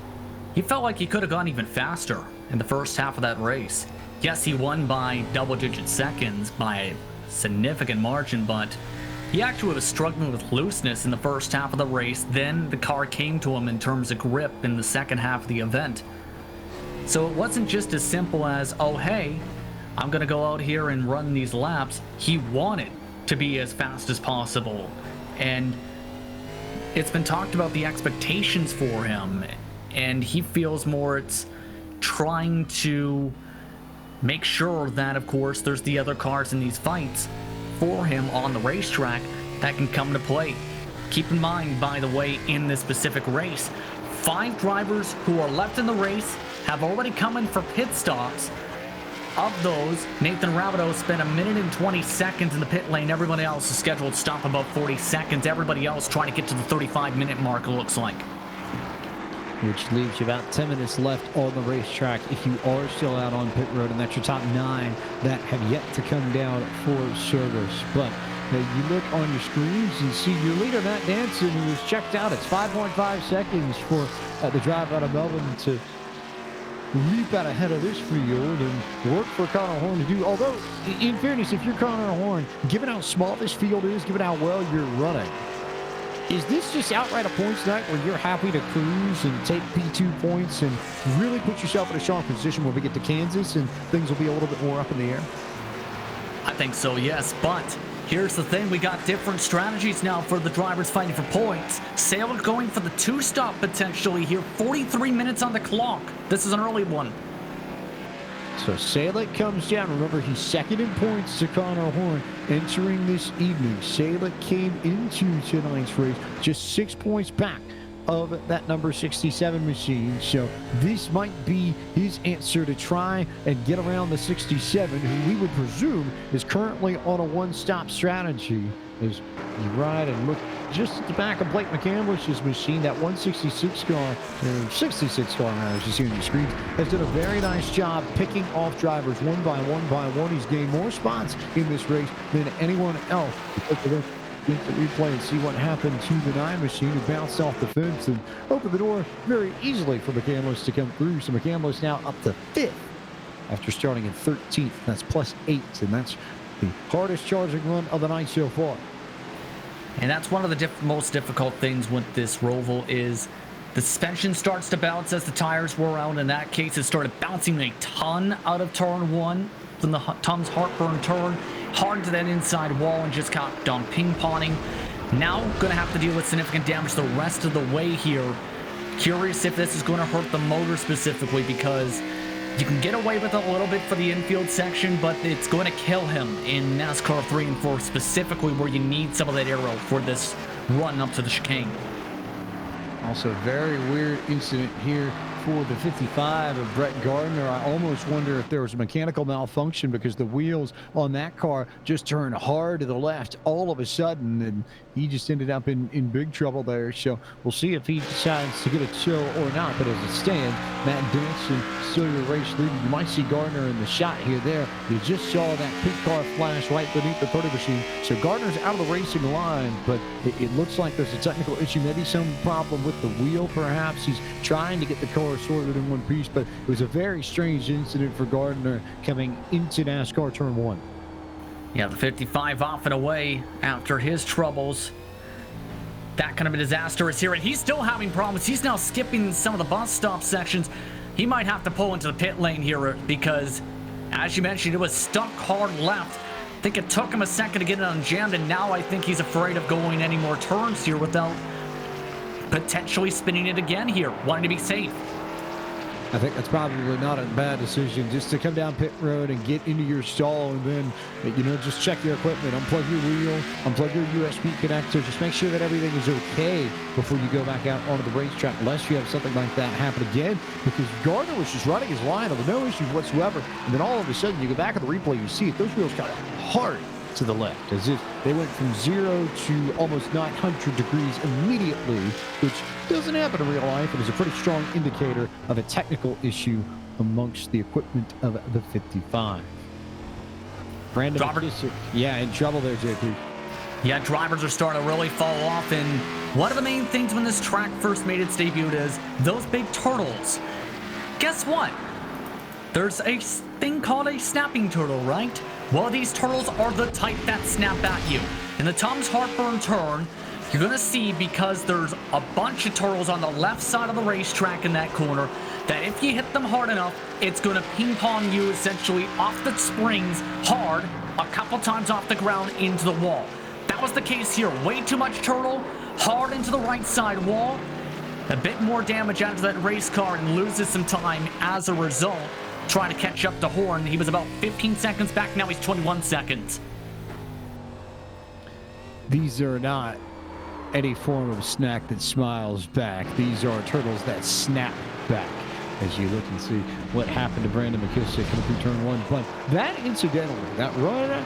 He felt like he could have gone even faster in the first half of that race. Yes, he won by double-digit seconds by a significant margin, but he actually was struggling with looseness in the first half of the race. Then the car came to him in terms of grip in the second half of the event. So it wasn't just as simple as, oh, hey, I'm going to go out here and run these laps. He wanted to be as fast as possible. And it's been talked about the expectations for him. And he feels more it's trying to make sure that, of course, there's the other cars in these fights for him on the racetrack that can come to play. Keep in mind, by the way, in this specific race, 5 drivers who are left in the race have already come in for pit stops. Of those, Nathan Rabideau spent 1 minute and 20 seconds in the pit lane. Everybody else is scheduled to stop about 40 seconds. Everybody else trying to get to the 35-minute mark, it looks like. Which leaves you about 10 minutes left on the racetrack if you are still out on pit road, and that's your top 9 that have yet to come down for service. But you look on your screens and see your leader, Matt Danson, who was checked out. It's 5.5 seconds for the drive out of Melbourne to leap out ahead of this field and work for Connor Horn to do. Although, in fairness, if you're Connor Horn, given how small this field is, given how well you're running, is this just outright a points night where you're happy to cruise and take P2 points and really put yourself in a strong position when we get to Kansas and things will be a little bit more up in the air? I think so, yes, but here's the thing. We got different strategies now for the drivers fighting for points. Saylor going for the 2-stop potentially here. 43 minutes on the clock. This is an early one. So Salek comes down. Remember, he's 2nd in points to Connor Horn entering this evening. Salek came into tonight's race just 6 points back of that number 67 machine. So this might be his answer to try and get around the 67, who we would presume is currently on a 1-stop strategy. As you ride and look just at the back of Blake McCandlish's machine, that 166 car, or 66 car, as you see on your screen, has done a very nice job picking off drivers one by one by one. He's gained more spots in this race than anyone else. Because of the replay and see what happened to the 9 machine, who bounced off the fence and opened the door very easily for McCandlish to come through. So McCandlish now up to 5th after starting in 13th. That's +8, and that's the hardest charging run of the night so far. And that's one of the most difficult things with this Roval is the suspension starts to bounce as the tires wear out. In that case, it started bouncing a ton out of turn 1 from the Tom's Heartburn turn, hard to that inside wall, and just kept on ping-ponging. Now going to have to deal with significant damage the rest of the way here. Curious if this is going to hurt the motor specifically, because you can get away with it a little bit for the infield section, but it's going to kill him in NASCAR 3 and 4 specifically, where you need some of that aero for this run up to the chicane. Also, very weird incident here for the 55 of Brett Gardner. I almost wonder if there was a mechanical malfunction because the wheels on that car just turned hard to the left all of a sudden, and he just ended up in big trouble there. So we'll see if he decides to get a tow or not. But as it stands, Matt Danson still your race leader. You might see Gardner in the shot here there. You just saw that pink car flash right beneath the 30 machine. So Gardner's out of the racing line, but it looks like there's a technical issue, maybe some problem with the wheel perhaps. He's trying to get the car sorted in one piece, but it was a very strange incident for Gardner coming into NASCAR Turn 1. Yeah, the 55 off and away after his troubles. That kind of a disaster is here, and he's still having problems. He's now skipping some of the bus stop sections. He might have to pull into the pit lane here because, as you mentioned, it was stuck hard left. I think it took him a second to get it unjammed, and now I think he's afraid of going any more turns here without potentially spinning it again here, wanting to be safe. I think that's probably not a bad decision, just to come down pit road and get into your stall and then, just check your equipment, unplug your wheel, unplug your USB connector, just make sure that everything is okay before you go back out onto the racetrack, unless you have something like that happen again, because Gardner was just running his line with no issues whatsoever, and then all of a sudden you go back at the replay, you see it, those wheels got hard to the left, as if they went from 0 to almost 900 degrees immediately, which doesn't happen in real life and is a pretty strong indicator of a technical issue amongst the equipment of the 55. Brandon McKissick, in trouble there, JP. Yeah, drivers are starting to really fall off, and one of the main things when this track first made its debut is those big turtles. Guess what? There's a thing called a snapping turtle, right? Well, these turtles are the type that snap at you. In the Tom's Heartburn turn, you're going to see, because there's a bunch of turtles on the left side of the racetrack in that corner, that if you hit them hard enough, it's going to ping pong you essentially off the springs hard, a couple times off the ground into the wall. That was the case here. Way too much turtle, hard into the right side wall. A bit more damage out of that race car and loses some time as a result. Trying to catch up to Horn. He was about 15 seconds back. Now he's 21 seconds. These are not any form of snack that smiles back. These are turtles that snap back. As you look and see what happened to Brandon McKissick coming through turn 1. But that, incidentally, that run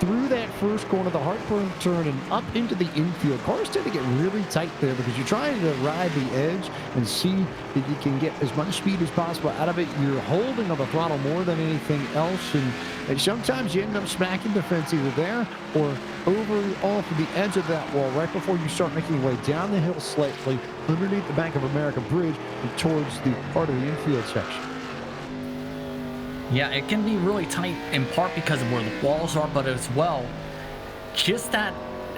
through that first corner of the Heartburn turn and up into the infield, cars tend to get really tight there because you're trying to ride the edge and see that you can get as much speed as possible out of it. You're holding on the throttle more than anything else, and sometimes you end up smacking the fence either there or over off the edge of that wall right before you start making your way down the hill slightly underneath the Bank of America bridge and towards the part of the infield section. Yeah, it can be really tight in part because of where the walls are, but as well, just that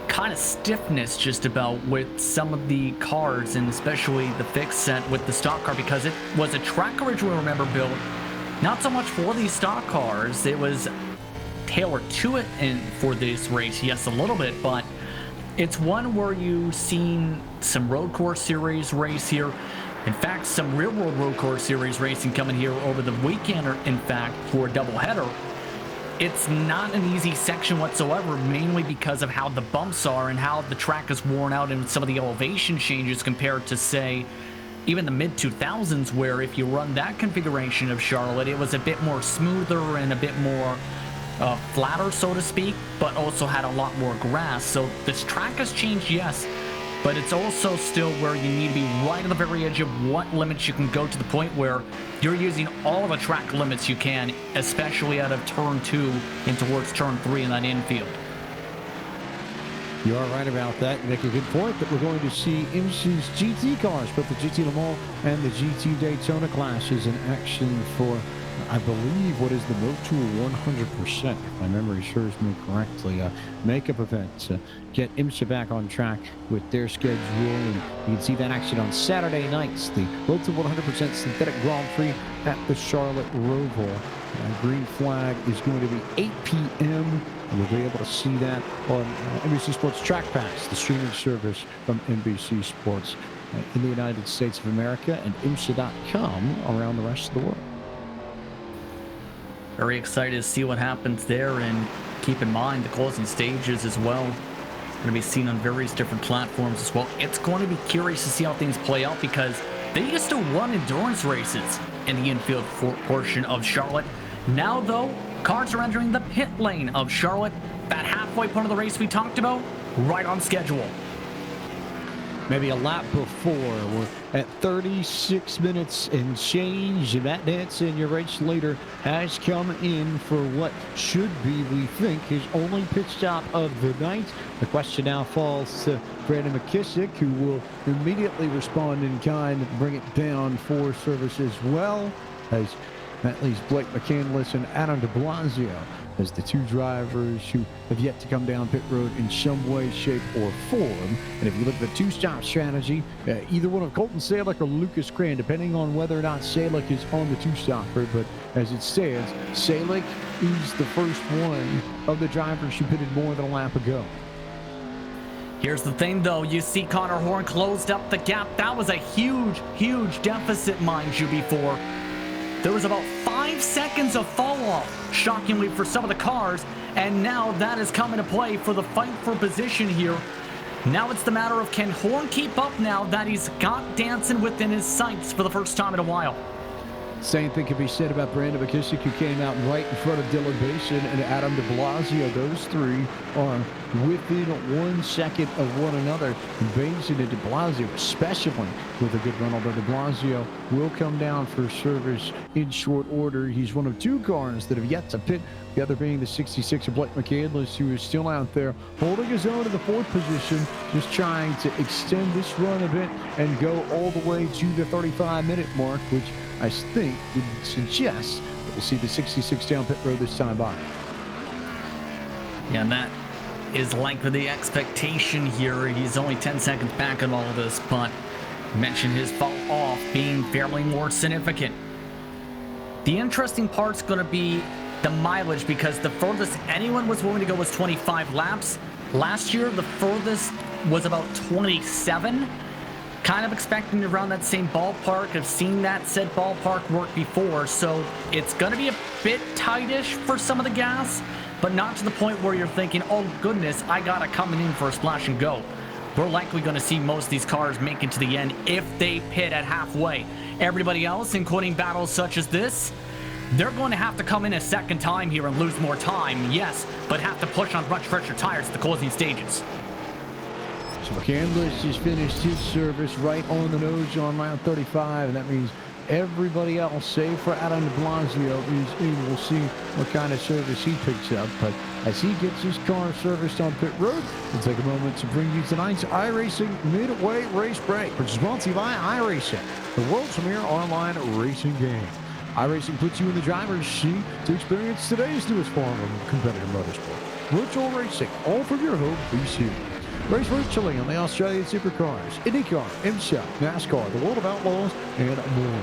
kind of stiffness just about with some of the cars, and especially the fixed set with the stock car, because it was a track originally, remember, built not so much for these stock cars. It was tailored to it and for this race, yes, a little bit, but it's one where you've seen some road course series race here. In fact, some real-world road course series racing coming here over the weekend, or in fact, for a doubleheader. It's not an easy section whatsoever, mainly because of how the bumps are and how the track is worn out and some of the elevation changes compared to, say, even the mid-2000s, where if you run that configuration of Charlotte, it was a bit more smoother and a bit more flatter, so to speak, but also had a lot more grass. So this track has changed, yes, but it's also still where you need to be right on the very edge of what limits you can go, to the point where you're using all of the track limits you can, especially out of turn 2 and towards turn 3 in that infield. You are right about that. You make a good point that we're going to see IMSA's GT cars, both the GT Le Mans and the GT Daytona classes, in action for, I believe, what is the Motul 100%, if my memory serves me correctly, makeup event to get IMSA back on track with their schedule. And you can see that action on Saturday nights, the Motul 100% Synthetic Grand Prix at the Charlotte Roval. Green flag is going to be 8 p.m. and you'll be able to see that on NBC Sports Track Pass, the streaming service from NBC Sports in the United States of America, and IMSA.com around the rest of the world. Very excited to see what happens there, and keep in mind the closing stages as well. It's going to be seen on various different platforms as well. It's going to be curious to see how things play out, because They used to run endurance races in the infield portion of Charlotte. Now, though, cars are entering the pit lane of Charlotte, that halfway point of the race we talked about, right on schedule. Maybe a lap before. We're at 36 minutes and change. Matt Danson, your race leader, has come in for what should be, we think, his only pit stop of the night. The question now falls to Brandon McKissick, who will immediately respond in kind and bring it down for service as well, as that leaves Blake McCandless and Adam de Blasio as the two drivers who have yet to come down pit road in some way, shape, or form. And if you look at the two-stop strategy, either one of Colton Salick or Lucas Cran, depending on whether or not Salick is on the two-stopper. But as it stands, Salick is the first one of the drivers who pitted more than a lap ago. Here's the thing, though. You see Connor Horn closed up the gap. That was a huge, huge deficit, mind you, before. There was about 5 seconds of fall off, shockingly, for some of the cars, and now that has come into play for the fight for position here. Now it's the matter of, can Horn keep up now that he's got Danson within his sights for the first time in a while? Same thing can be said about Brandon McKissick, who came out right in front of Dylan Basin and Adam de Blasio. Those three are within 1 second of one another. Basin and de Blasio, especially with a good run, although de Blasio will come down for service in short order. He's one of two cars that have yet to pit, the other being the 66 of Blake McCandless, who is still out there holding his own in the fourth position, just trying to extend this run a bit and go all the way to the 35-minute mark, which I think would suggest that we'll see the 66 down pit road this time by. Yeah, and that is likely the expectation here. He's only 10 seconds back on all of this, but mentioned his fall off being fairly more significant. The interesting part's going to be the mileage, because the furthest anyone was willing to go was 25 laps. Last year, the furthest was about 27. Kind of expecting around that same ballpark. I've seen that said ballpark work before, so it's going to be a bit tightish for some of the gas, but not to the point where you're thinking, oh goodness, I got it coming in for a splash and go. We're likely going to see most of these cars make it to the end if they pit at halfway. Everybody else, including battles such as this, they're going to have to come in a second time here and lose more time, yes, but have to push on much fresher tires at the closing stages. So McCandless has finished his service right on the nose on round 35, and that means everybody else, save for Adam de Blasio, is in. We'll see what kind of service he picks up. But as he gets his car serviced on pit road, we'll take a moment to bring you tonight's iRacing Midway Race Break, which is brought to you by iRacing, the world's premier online racing game. iRacing puts you in the driver's seat to experience today's newest form of competitive motorsport. Virtual racing, all from your home PC. Race virtually on the Australian Supercars, IndyCar, IMSA, NASCAR, the World of Outlaws, and more.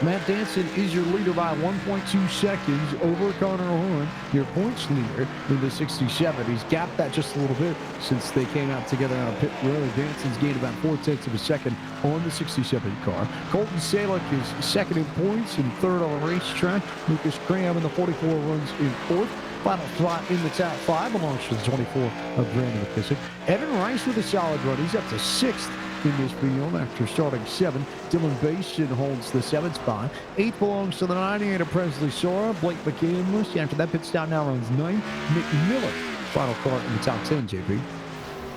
Matt Danson is your leader by 1.2 seconds over Connor Horn, your points leader in the 67. He's gapped that just a little bit since they came out together on pit road. Danson's gained about 4/10 of a second on the 67 car. Colton Salick is second in points and third on the racetrack. Lucas Cram in the 44 runs in fourth. Final spot in the top five belongs to the 24 of Brandon McKissick. Evan Rice with a solid run. He's up to sixth in this field after starting seventh. Dylan Basin holds the seventh spot. Eighth belongs to the 98 of Presley Sora. Blake McCandless, after that pit stop, now runs ninth. Nick Miller, final car in the top 10, JP.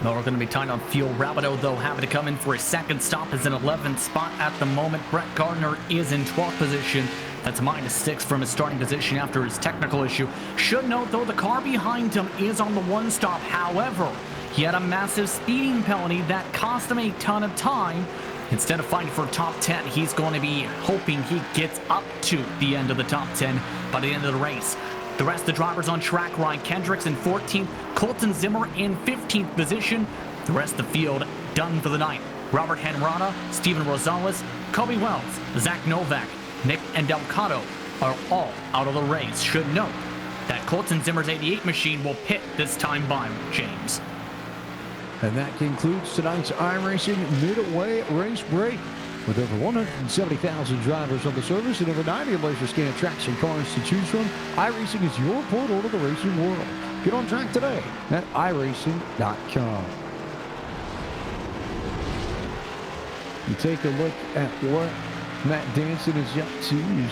No, we're going to be tight on fuel. Rabideau, though, having to come in for his second stop, is in 11th spot at the moment. Brett Gardner is in 12th position. That's -6 from his starting position after his technical issue. Should note, though, the car behind him is on the one stop. However, he had a massive speeding penalty that cost him a ton of time. Instead of fighting for top 10, he's going to be hoping he gets up to the end of the top 10 by the end of the race. The rest of the drivers on track: Ryan Kendricks in 14th, Colton Zimmer in 15th position. The rest of the field done for the night. Robert Henrata, Steven Rosales, Kobe Wells, Zach Novak, Nick Delgado are all out of the race. Should note that Colton Zimmer's 88 machine will pit this time by, James. And that concludes tonight's iRacing Midway Race Break. With over 170,000 drivers on the service and over 90 laser scan tracks and cars to choose from, iRacing is your portal to the racing world. Get on track today at iRacing.com. You take a look at what Matt Danson is up to.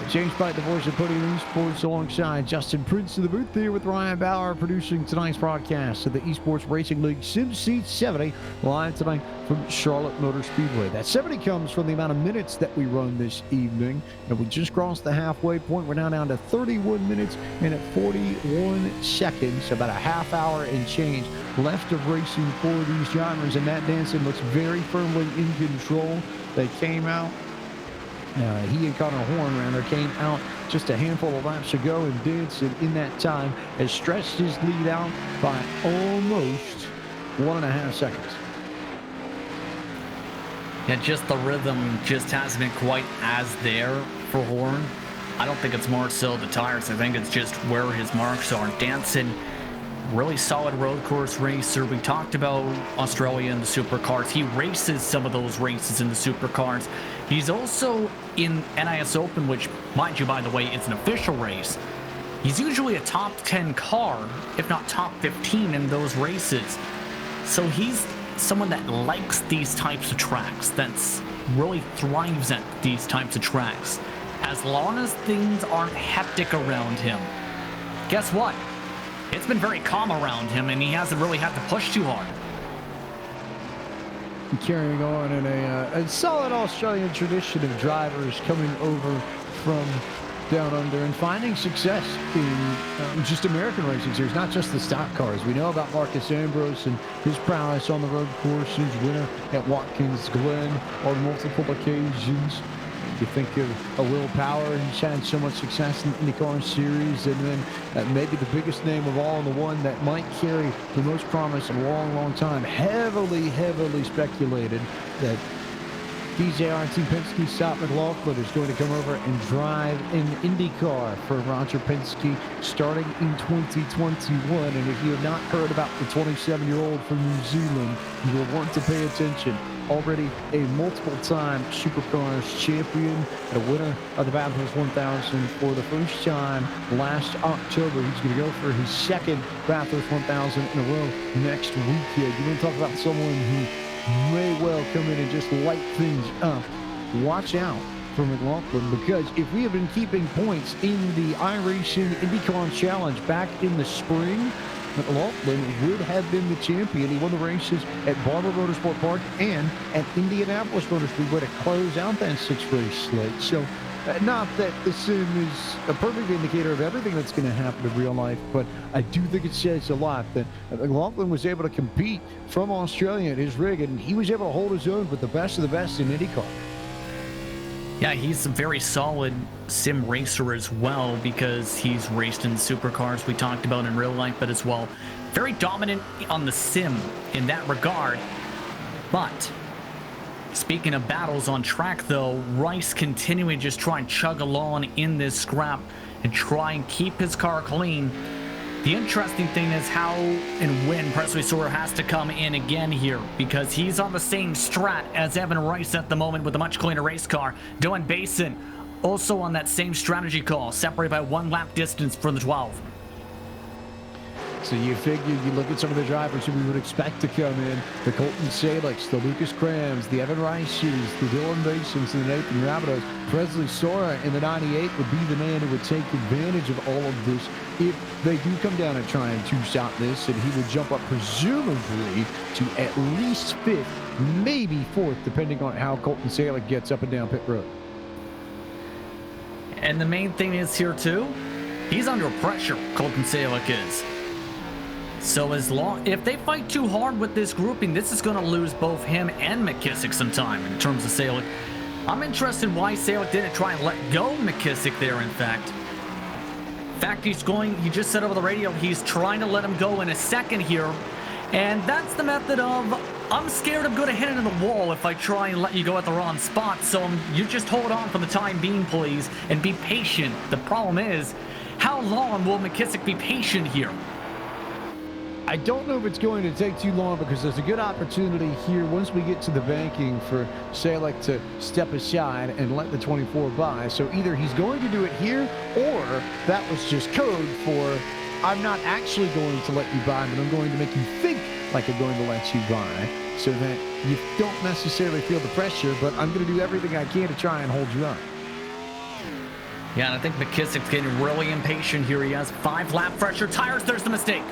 James Pite, the voice of Podium Esports, alongside Justin Prince in the booth here with Ryan Bauer, producing tonight's broadcast of the Esports Racing League SimSeat 70, live tonight from Charlotte Motor Speedway. That 70 comes from the amount of minutes that we run this evening, and we just crossed the halfway point. We're now down to 31 minutes and at 41 seconds, about a half hour and change left of racing for these drivers, and Matt Danson looks very firmly in control. They came out. He and Connor Horn, rather, came out just a handful of laps ago, and Danson in that time has stretched his lead out by almost 1.5 seconds. Yeah, just the rhythm just hasn't been quite as there for Horn. I don't think it's more so the tires. I think it's just where his marks are. Danson, really solid road course racer. We talked about Australia and the supercars. He races some of those races in the supercars. He's also in NIS Open, which, mind you, by the way, it's an official race. He's usually a top 10 car, if not top 15 in those races. So he's someone that likes these types of tracks, that's really thrives at these types of tracks. As long as things aren't hectic around him, guess what? It's been very calm around him, and he hasn't really had to push too hard. Carrying on in a solid Australian tradition of drivers coming over from down under and finding success in just American racing series, not just the stock cars. We know about Marcus Ambrose and his prowess on the road courses, winner at Watkins Glen on multiple occasions. You think of a Will Power, he's had so much success in the IndyCar series, and then maybe the biggest name of all, and the one that might carry the most promise in a long, long time, heavily speculated that DJR Team Penske Scott McLaughlin is going to come over and drive an IndyCar for Roger Penske starting in 2021. And if you have not heard about the 27-year-old from New Zealand, you will want to pay attention. Already a multiple-time Supercars champion, a winner of the Bathurst 1000 for the first time last October. He's going to go for his second Bathurst 1000 in a row next weekend. You want to talk about someone who may well come in and just light things up. Watch out for McLaughlin, because if we have been keeping points in the iRacing IndyCar Challenge back in the spring, McLaughlin would have been the champion. He won the races at Barber Motorsport Park and at Indianapolis Motor Speedway to close out that 6-race slate. So, not that the sim is a perfect indicator of everything that's going to happen in real life, but I do think it says a lot that McLaughlin was able to compete from Australia at his rig, and he was able to hold his own with the best of the best in IndyCar. Yeah, he's a very solid sim racer as well, because he's raced in supercars we talked about in real life, but as well very dominant on the sim in that regard. But speaking of battles on track, though, Rice continuing to just try and chug along in this scrap and try and keep his car clean. The interesting thing is how and when Presley Sawyer has to come in again here, because he's on the same strat as Evan Rice at the moment with a much cleaner race car. Dylan Basin also on that same strategy call, separated by 1 lap distance for the 12. So you figure, you look at some of the drivers who we would expect to come in, the Colton Salix, the Lucas Krams, the Evan Rices, the Dylan Basins, and the Nathan Rabidos. Presley Sora in the 98 would be the man who would take advantage of all of this if they do come down and try and two-shot this, and he would jump up presumably to at least 5th, maybe 4th, depending on how Colton Salix gets up and down pit road. And the main thing is here too, he's under pressure, Colton Salix is. So if they fight too hard with this grouping, this is going to lose both him and McKissick some time in terms of Salix. I'm interested why Salix didn't try and let go McKissick there, in fact. He just said over the radio, he's trying to let him go in a second here. And that's the method of, I'm scared I'm going to hit it in the wall if I try and let you go at the wrong spot. So you just hold on for the time being, please, and be patient. The problem is, how long will McKissick be patient here? I don't know if it's going to take too long, because there's a good opportunity here once we get to the banking for Salix to step aside and let the 24 by. So either he's going to do it here, or that was just code for, I'm not actually going to let you by, but I'm going to make you think like I'm going to let you by. so that you don't necessarily feel the pressure, but I'm going to do everything I can to try and hold you up. Yeah, and I think McKissick's getting really impatient here. He has 5 lap pressure tires. There's the mistake.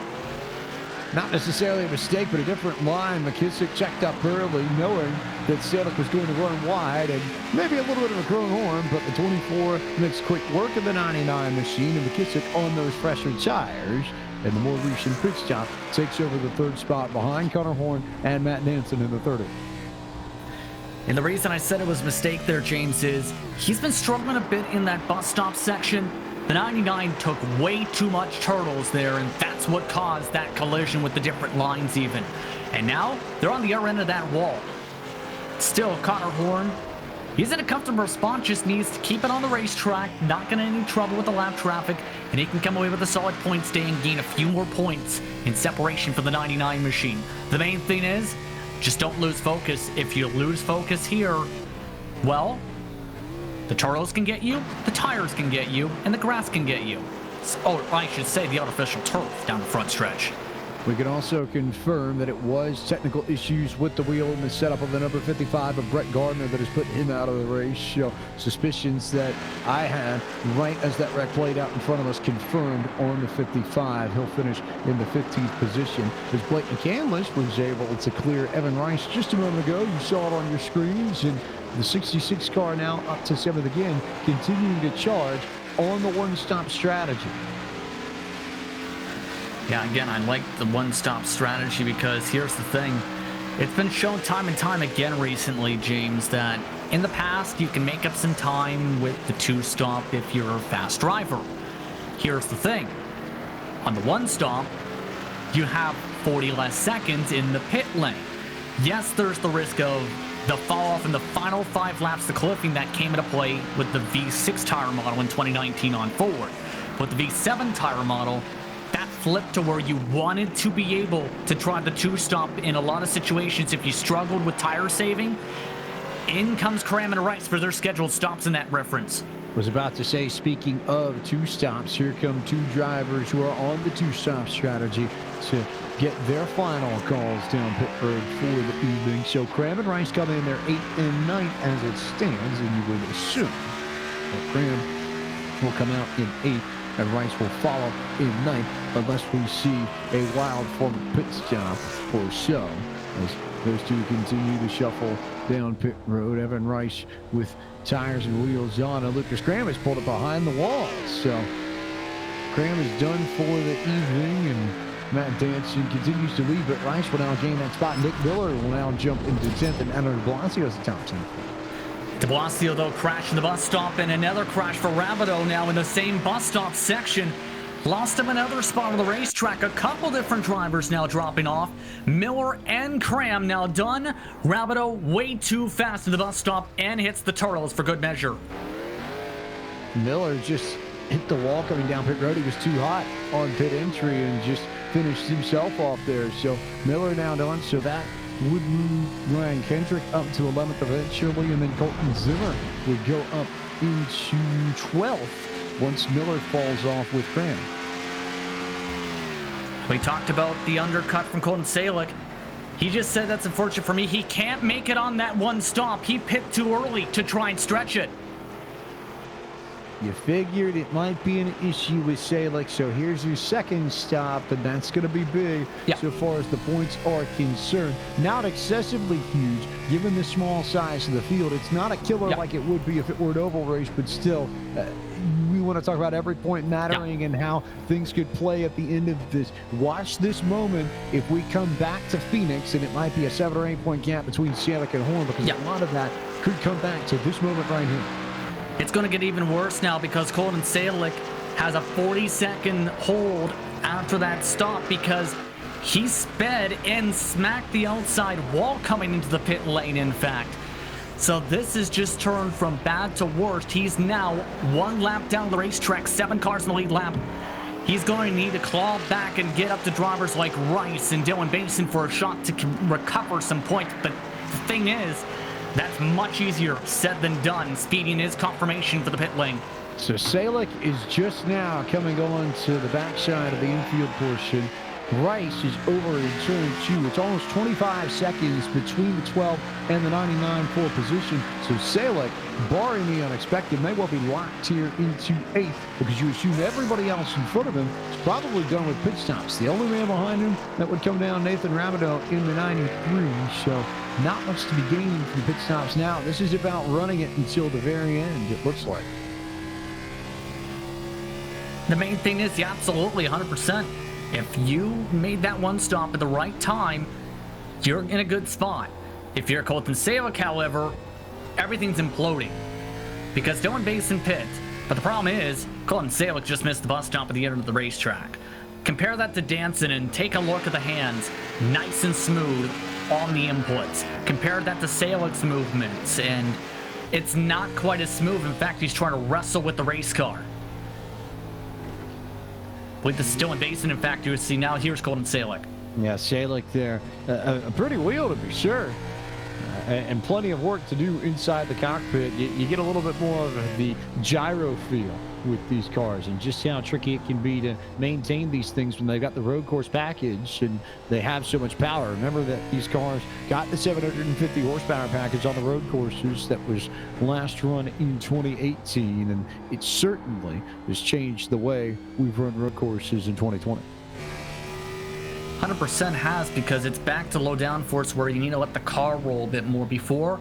Not necessarily a mistake, but a different line. McKissick checked up early, knowing that Selick was going to run wide, and maybe a little bit of a crown horn, but the 24 makes quick work of the 99 machine, and McKissick on those fresher tires. And the more recent pit stop takes over the 3rd spot behind Connor Horn and Matt Nansen in the 30. And the reason I said it was a mistake there, James, is he's been struggling a bit in that bus stop section. The 99 took way too much turtles there, and that's what caused that collision with the different lines even. And now, they're on the other end of that wall. Still, Connor Horn, he's in a comfortable spot, just needs to keep it on the racetrack, not getting any trouble with the lap traffic, and he can come away with a solid points day and gain a few more points in separation from the 99 machine. The main thing is, just don't lose focus. If you lose focus here, well, the turtles can get you, the tires can get you, and the grass can get you. Oh, I should say the artificial turf down the front stretch. We can also confirm that it was technical issues with the wheel and the setup of the number 55 of Brett Gardner that has put him out of the race. So suspicions that I had right as that wreck played out in front of us confirmed on the 55. He'll finish in the 15th position as Blake McCandless was able to clear Evan Rice just a moment ago. You saw it on your screens, and the 66 car now up to 7th again, continuing to charge on the one-stop strategy. Yeah, again, I like the one-stop strategy because here's the thing. It's been shown time and time again recently, James, that in the past you can make up some time with the two-stop if you're a fast driver. Here's the thing. On the one-stop, you have 40 less seconds in the pit lane. Yes, there's the risk of the fall-off in the final 5 laps, the cliffing that came into play with the V6 tire model in 2019 on Ford. With the V7 tire model, that flipped to where you wanted to be able to drive the two-stop in a lot of situations if you struggled with tire saving. In comes Cram and Rice for their scheduled stops in that reference. Was about to say, speaking of two stops, here come 2 drivers who are on the two-stop strategy to get their final calls down pit road for the evening. So Cram and Rice come in there 8th and 9th as it stands, and you would assume that Cram will come out in 8th and Rice will follow in 9th unless we see a wild form of pit stop or so, as those 2 continue to shuffle down pit road. Evan Rice with tires and wheels on, and Lucas Graham has pulled it behind the wall. So Graham is done for the evening, and Matt Danson continues to lead, but Rice will now gain that spot. Nick Miller will now jump into 10th, and Aaron Blasio is the top 10. De Blasio, though, crashed in the bus stop, and another crash for Rabideau now in the same bus stop section. Lost him another spot on the racetrack. A couple different drivers now dropping off. Miller and Cram now done. Rabideau way too fast in the bus stop and hits the turtles for good measure. Miller just hit the wall coming down pit road. He was too hot on pit entry and just finished himself off there. So Miller now done. So that would move Ryan Kendrick up to 11th eventually, and then Colton Zimmer would go up into 12th once Miller falls off with Cram. We talked about the undercut from Colton Salick. He just said that's unfortunate for me. He can't make it on that one stop. He pit too early to try and stretch it. You figured it might be an issue with Salick, so here's your second stop, and that's going to be big so far as the points are concerned. Not excessively huge, given the small size of the field. It's not a killer like it would be if it were an oval race, but still, we want to talk about every point mattering and how things could play at the end of this. Watch this moment if we come back to Phoenix, and it might be a 7 or 8 point gap between Salick and Horn, because a lot of that could come back to this moment right here. It's going to get even worse now because Colton Salick has a 40-second hold after that stop because he sped and smacked the outside wall coming into the pit lane, in fact. So this has just turned from bad to worst. He's now 1 lap down the racetrack, 7 cars in the lead lap. He's going to need to claw back and get up to drivers like Rice and Dylan Basin for a shot to recover some points. But the thing is, that's much easier said than done. Speeding is confirmation for the pit lane. So Salick is just now coming on to the backside of the infield portion. Rice is over in turn 2. It's almost 25 seconds between the 12 and the 99 pole position. So Salek, barring the unexpected, may well be locked here into 8th because you assume everybody else in front of him is probably done with pit stops. The only man behind him that would come down, Nathan Rabideau in the 93. So not much to be gained from pit stops now. This is about running it until the very end, it looks like. The main thing is, yeah, absolutely, 100%. If you made that one stop at the right time, you're in a good spot. If you're Colton Salek, however, everything's imploding because Dylan Basin pit. But the problem is, Colton Salek just missed the bus stop at the end of the racetrack. Compare that to Danson and take a look at the hands, nice and smooth on the inputs. Compare that to Salek's movements, and it's not quite as smooth. In fact, he's trying to wrestle with the race car. With the Dylan Basin, in fact, you see now here's Colton Salek. Yeah, Salek there. A pretty wheel to be sure. And plenty of work to do inside the cockpit. You get a little bit more of the gyro feel with these cars and just how tricky it can be to maintain these things when they've got the road course package and they have so much power. Remember that these cars got the 750 horsepower package on the road courses that was last run in 2018, and it certainly has changed the way we've run road courses in 2020. 100% has, because it's back to low downforce where you need to let the car roll a bit more. Before,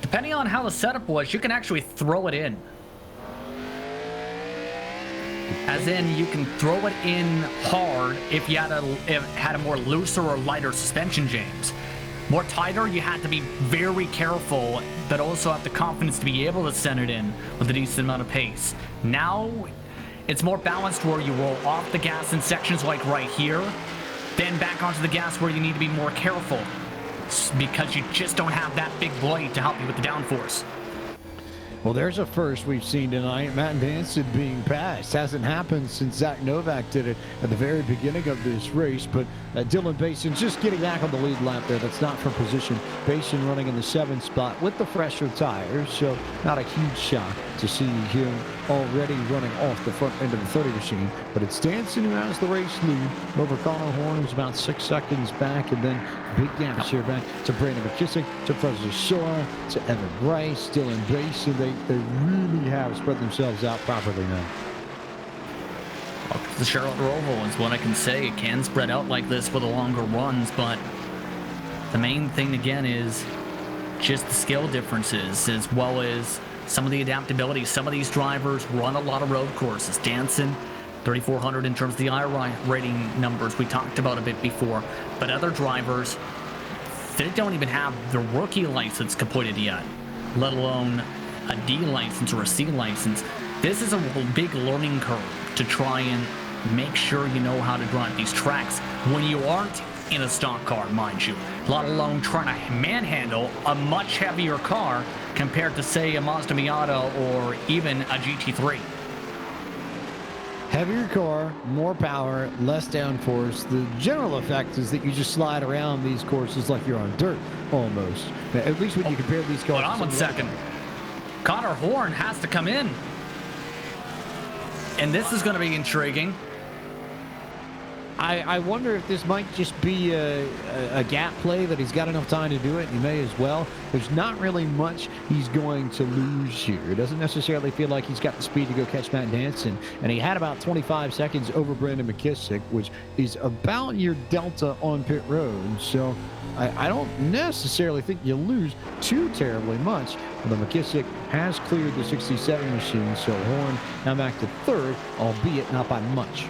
depending on how the setup was, you can actually throw it in. As in, you can throw it in hard if you had a more looser or lighter suspension jams. More tighter, you had to be very careful, but also have the confidence to be able to send it in with a decent amount of pace. Now, it's more balanced where you roll off the gas in sections like right here, then back onto the gas where you need to be more careful because you just don't have that big blade to help you with the downforce. Well, there's a first we've seen tonight. Matt Danson being passed. Hasn't happened since Zach Novak did it at the very beginning of this race. But Dylan Basin just getting back on the lead lap there. That's not for position. Basin running in the 7th spot with the fresher tires. So not a huge shock to see him already running off the front end of the 30 machine. But it's Danson who has the race lead over Connor Horn, who's about 6 seconds back. And then big gaps here back to Brandon McKissick, to President Shaw, to Evan Rice, Dylan Basin. They really have spread themselves out properly now. The Charlotte Roval is what I can say. It can spread out like this for the longer runs, but the main thing again is just the skill differences, as well as some of the adaptability. Some of these drivers run a lot of road courses. Danson, 3,400 in terms of the I rating numbers we talked about a bit before, but other drivers, they don't even have the rookie license completed yet, let alone a D license or a C license. This is a big learning curve to try and make sure you know how to drive these tracks when you aren't in a stock car, mind you, let alone trying to manhandle a much heavier car compared to, say, a Mazda Miata or even a GT3. Heavier car, more power, less downforce. The general effect is that you just slide around these courses like you're on dirt, almost. At least when you compare these cars. Hold on 1 second. Connor Horn has to come in. And this is going to be intriguing. I wonder if this might just be a gap play that he's got enough time to do it. He may as well. There's not really much he's going to lose here. It doesn't necessarily feel like he's got the speed to go catch Matt Danson. And he had about 25 seconds over Brandon McKissick, which is about your delta on pit road. So I don't necessarily think you lose too terribly much. But McKissick has cleared the 67 machine, so Horn now back to 3rd, albeit not by much.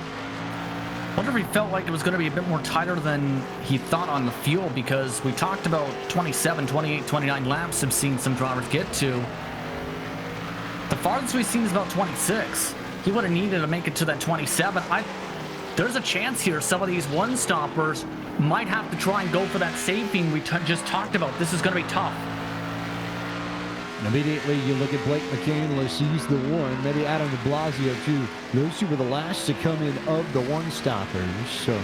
Wonder if he felt like it was going to be a bit more tighter than he thought on the fuel, because we talked about 27, 28, 29 laps have seen some drivers get to. The farthest we've seen is about 26. He would have needed to make it to that 27. There's a chance here some of these one-stoppers might have to try and go for that safety we just talked about. This is going to be tough. And immediately you look at Blake McCandless, he's the one, maybe Adam de Blasio too. Those two were the last to come in of the one-stoppers. So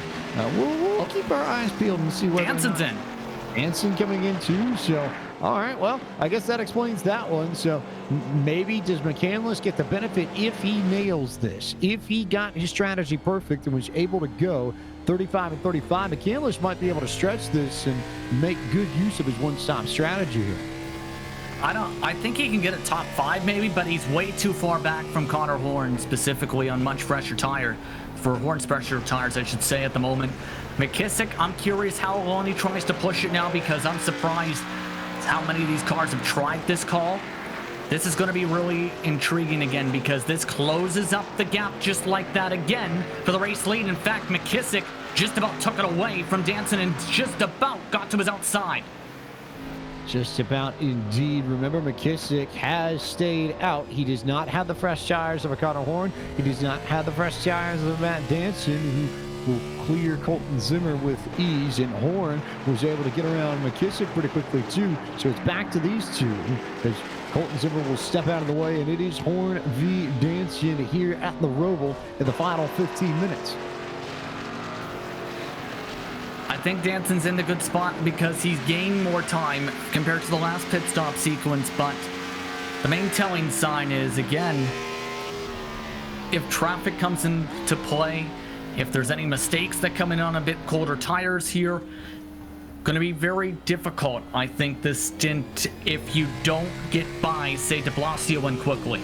we'll keep our eyes peeled and see what Danson's in. Danson coming in too. So, all right, well, I guess that explains that one. So maybe does McCandless get the benefit if he nails this? If he got his strategy perfect and was able to go 35 and 35. McCandless might be able to stretch this and make good use of his one-stop strategy here. I think he can get a top 5 maybe, but he's way too far back from Connor Horn, specifically on much fresher tire. For Horn's fresher tires, I should say, at the moment. McKissick, I'm curious how long he tries to push it now, because I'm surprised how many of these cars have tried this call. This is going to be really intriguing again, because this closes up the gap just like that again for the race lead. In fact, McKissick just about took it away from Danson and just about got to his outside. Just about indeed. Remember, McKissick has stayed out. He does not have the fresh tires of a Connor Horn. He does not have the fresh tires of Matt Danson, who will clear Colton Zimmer with ease. And Horn was able to get around McKissick pretty quickly, too. So it's back to these two as Colton Zimmer will step out of the way. And it is Horn v. Danson here at the Roval in the final 15 minutes. I think Danson's in the good spot because he's gained more time compared to the last pit stop sequence, but the main telling sign is, again, if traffic comes into play, if there's any mistakes that come in on a bit colder tires here, going to be very difficult, I think, this stint, if you don't get by, say, de Blasio in quickly.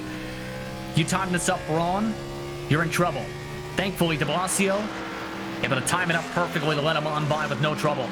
You time this up wrong, you're in trouble. Thankfully, de Blasio able to time it up perfectly to let him on by with no trouble.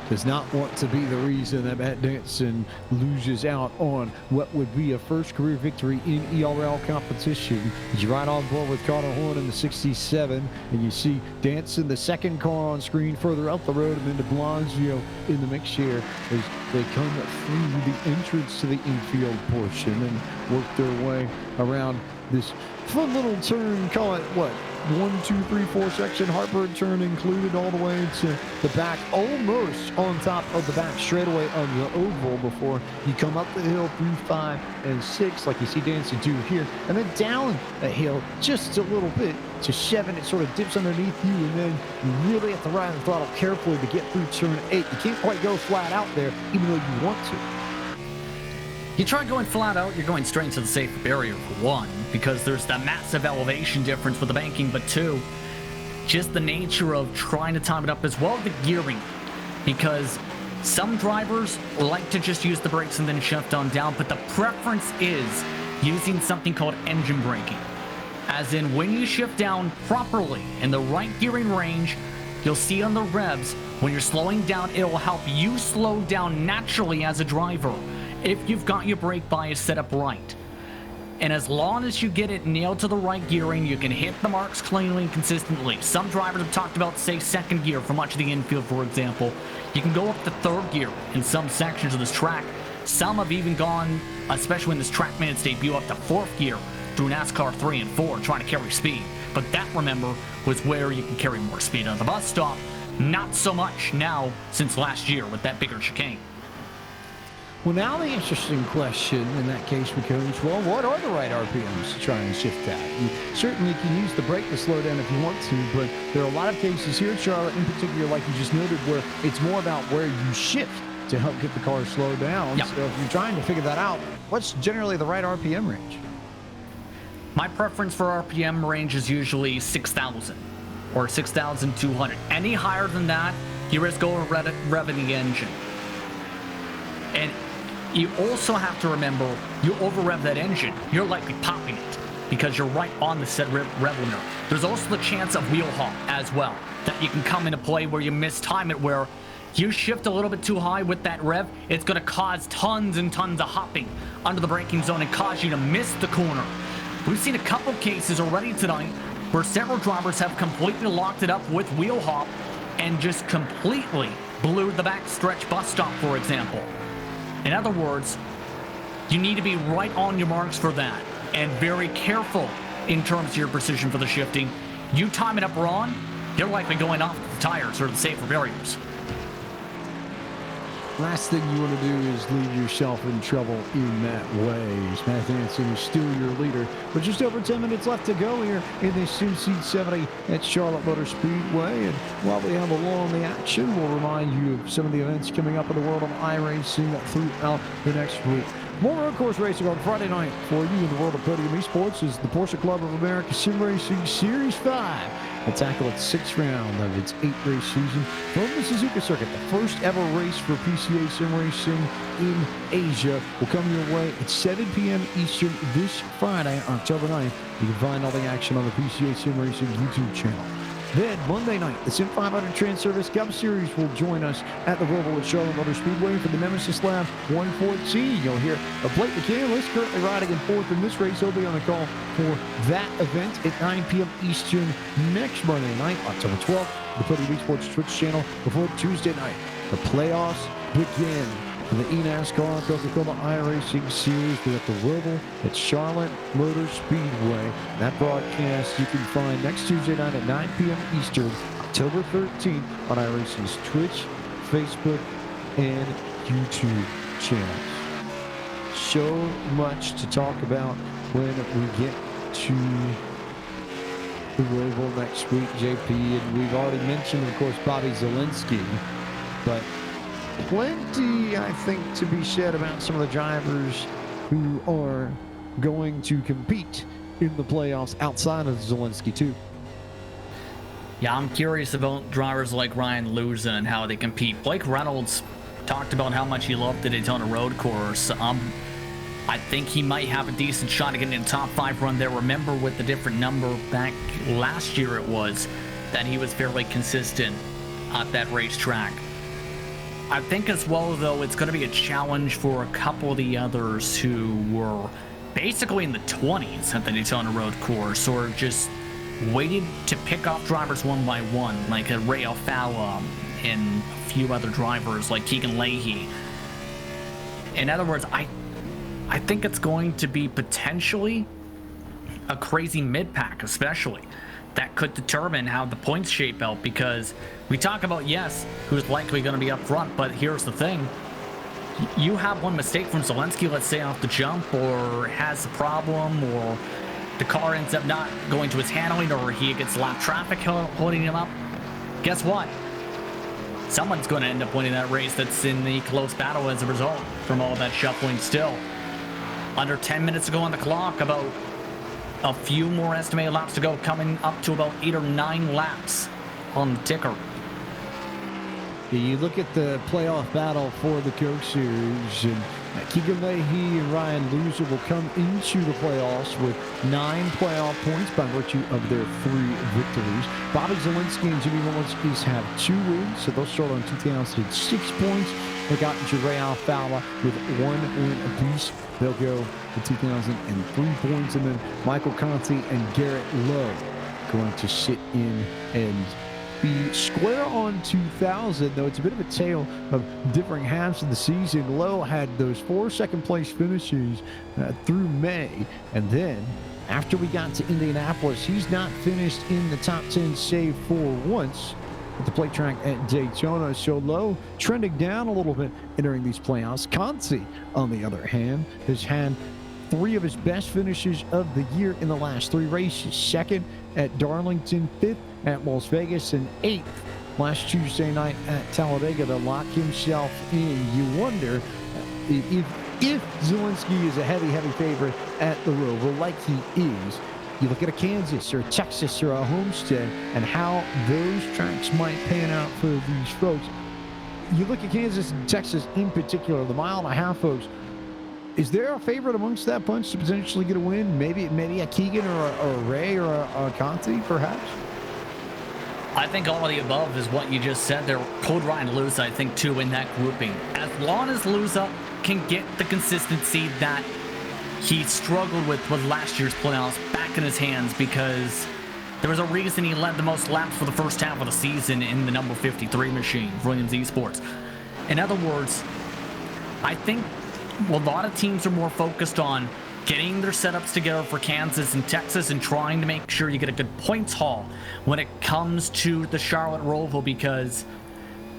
Does not want to be the reason that Matt Danson loses out on what would be a first career victory in ERL competition. He's right on board with Connor Horn in the 67, and you see Danson, the second car on screen, further up the road, and then de Blasio in the mix here as they come through the entrance to the infield portion and work their way around this fun little turn. Call it what? 1, 2, 3, 4 section, Hartburg turn included, all the way to the back, almost on top of the back straightaway on the oval before you come up the hill through 5 and 6, like you see Danson do here, and then down a hill just a little bit to 7. It sort of dips underneath you, and then you really have to ride the throttle carefully to get through turn 8. You can't quite go flat out there, even though you want to. You try going flat out, you're going straight into the safe barrier, for one, because there's that massive elevation difference with the banking, but two, just the nature of trying to time it up as well, the gearing, because some drivers like to just use the brakes and then shift on down, but the preference is using something called engine braking, as in when you shift down properly in the right gearing range, you'll see on the revs, when you're slowing down, it'll help you slow down naturally as a driver if you've got your brake bias set up right. And as long as you get it nailed to the right gearing, you can hit the marks cleanly and consistently. Some drivers have talked about, say, second gear for much of the infield, for example. You can go up to third gear in some sections of this track. Some have even gone, especially when this track made its debut, up to fourth gear through NASCAR 3 and 4, trying to carry speed. But that, remember, was where you can carry more speed. On the bus stop, not so much now since last year with that bigger chicane. Well, now the interesting question in that case becomes, well, what are the right RPMs to try and shift at? You certainly can use the brake to slow down if you want to, but there are a lot of cases here, Charlotte, in particular, like you just noted, where it's more about where you shift to help get the car slow down. Yep. So if you're trying to figure that out, what's generally the right RPM range? My preference for RPM range is usually 6,000 or 6,200. Any higher than that, you risk over-revving the engine. And you also have to remember, you over-rev that engine, you're likely popping it because you're right on the set rev limiter. There's also the chance of wheel hop as well, that you can come into play where you mistime it, where you shift a little bit too high with that rev, it's going to cause tons and tons of hopping under the braking zone and cause you to miss the corner. We've seen a couple cases already tonight where several drivers have completely locked it up with wheel hop and just completely blew the backstretch bus stop, for example. In other words, you need to be right on your marks for that and very careful in terms of your precision for the shifting. You time it up wrong, you're likely going off the tires or the safer barriers. Last thing you want to do is leave yourself in trouble in that way. Matt Danson is still your leader, with just over 10 minutes left to go here in this Sim 70 at Charlotte Motor Speedway. And while we have along the action, we'll remind you of some of the events coming up in the world of iRacing throughout the next week. More road course racing on Friday night for you in the world of Podium Esports is the Porsche Club of America Sim Racing Series 5. Will tackle its 6th round of its 8-race season from the Suzuka circuit. The first ever race for PCA Sim Racing in Asia will come your way at 7 p.m. Eastern this Friday, October 9th. You can find all the action on the PCA Sim Racing YouTube channel. Then, Monday night, the Sim 500 Trans Service Cup Series will join us at the Roval at Charlotte Motor Speedway for the Nemesis Lab 114. You'll hear a Blake McCandless currently riding in 4th in this race. He'll be on the call for that event at 9 p.m. Eastern next Monday night, October 12th, the Podium Esports Twitch channel before Tuesday night. The playoffs begin for the eNASCAR Coca-Cola iRacing Series. We're at the Roval at Charlotte Motor Speedway. That broadcast you can find next Tuesday night at 9 p.m. Eastern, October 13th on iRacing's Twitch, Facebook, and YouTube channels. So much to talk about when we get to the Roval next week, JP. And we've already mentioned, of course, Bobby Zielinski, but plenty, I think, to be said about some of the drivers who are going to compete in the playoffs outside of Zielinski, too. Yeah, I'm curious about drivers like Ryan Luza and how they compete. Blake Reynolds talked about how much he loved the Daytona road course. I think he might have a decent shot at getting in the top 5 run there. Remember, with the different number back last year, it was that he was fairly consistent at that racetrack. I think as well, though, it's going to be a challenge for a couple of the others who were basically in the 20s at the Daytona road course, or just waited to pick off drivers one by one, like a Ray Alfala and a few other drivers like Keegan Leahy. In other words, I think it's going to be potentially a crazy mid-pack, especially. That could determine how the points shape out, because we talk about, yes, who's likely going to be up front, but here's the thing. You have one mistake from Zielinski, let's say off the jump, or has a problem, or the car ends up not going to his handling, or he gets lap traffic holding him up. Guess what? Someone's going to end up winning that race that's in the close battle as a result from all that shuffling still. Under 10 minutes to go on the clock, about a few more estimated laps to go, coming up to about 8 or 9 laps on the ticker. You look at the playoff battle for the Coke Series, and Keegan Leahy and Ryan Luza will come into the playoffs with 9 playoff points by virtue of their 3 victories. Bobby Zielinski and Jimmy Mullins have 2 wins, so they'll start on 2006 points. They got Ray Alfala with 1 win apiece. They'll go to 2003 points, and then Michael Conti and Garrett Lowe going to sit in and be square on 2000, though it's a bit of a tale of differing halves of the season. Lowe had those 4 second-place finishes through May, and then after we got to Indianapolis, he's not finished in the top 10 save for once at the plate track at Daytona. So Lowe trending down a little bit entering these playoffs. Conti, on the other hand, has had 3 of his best finishes of the year in the last 3 races. 2nd at Darlington, 5th at Las Vegas, and 8th last Tuesday night at Talladega to lock himself in. You wonder if Zielinski is a heavy favorite at the Roval, like he is. You look at a Kansas or a Texas or a Homestead and how those tracks might pan out for these folks. You look at Kansas and Texas in particular, the mile-and-a-half folks. Is there a favorite amongst that bunch to potentially get a win? Maybe a Keegan or a Ray or a Conti, perhaps? I think all of the above is what you just said there. Code Ryan Luza, I think, too, in that grouping. As long as Luza can get the consistency that he struggled with last year's playoffs back in his hands, because there was a reason he led the most laps for the first half of the season in the number 53 machine, Williams Esports. In other words, I think a lot of teams are more focused on getting their setups together for Kansas and Texas and trying to make sure you get a good points haul when it comes to the Charlotte Roval, because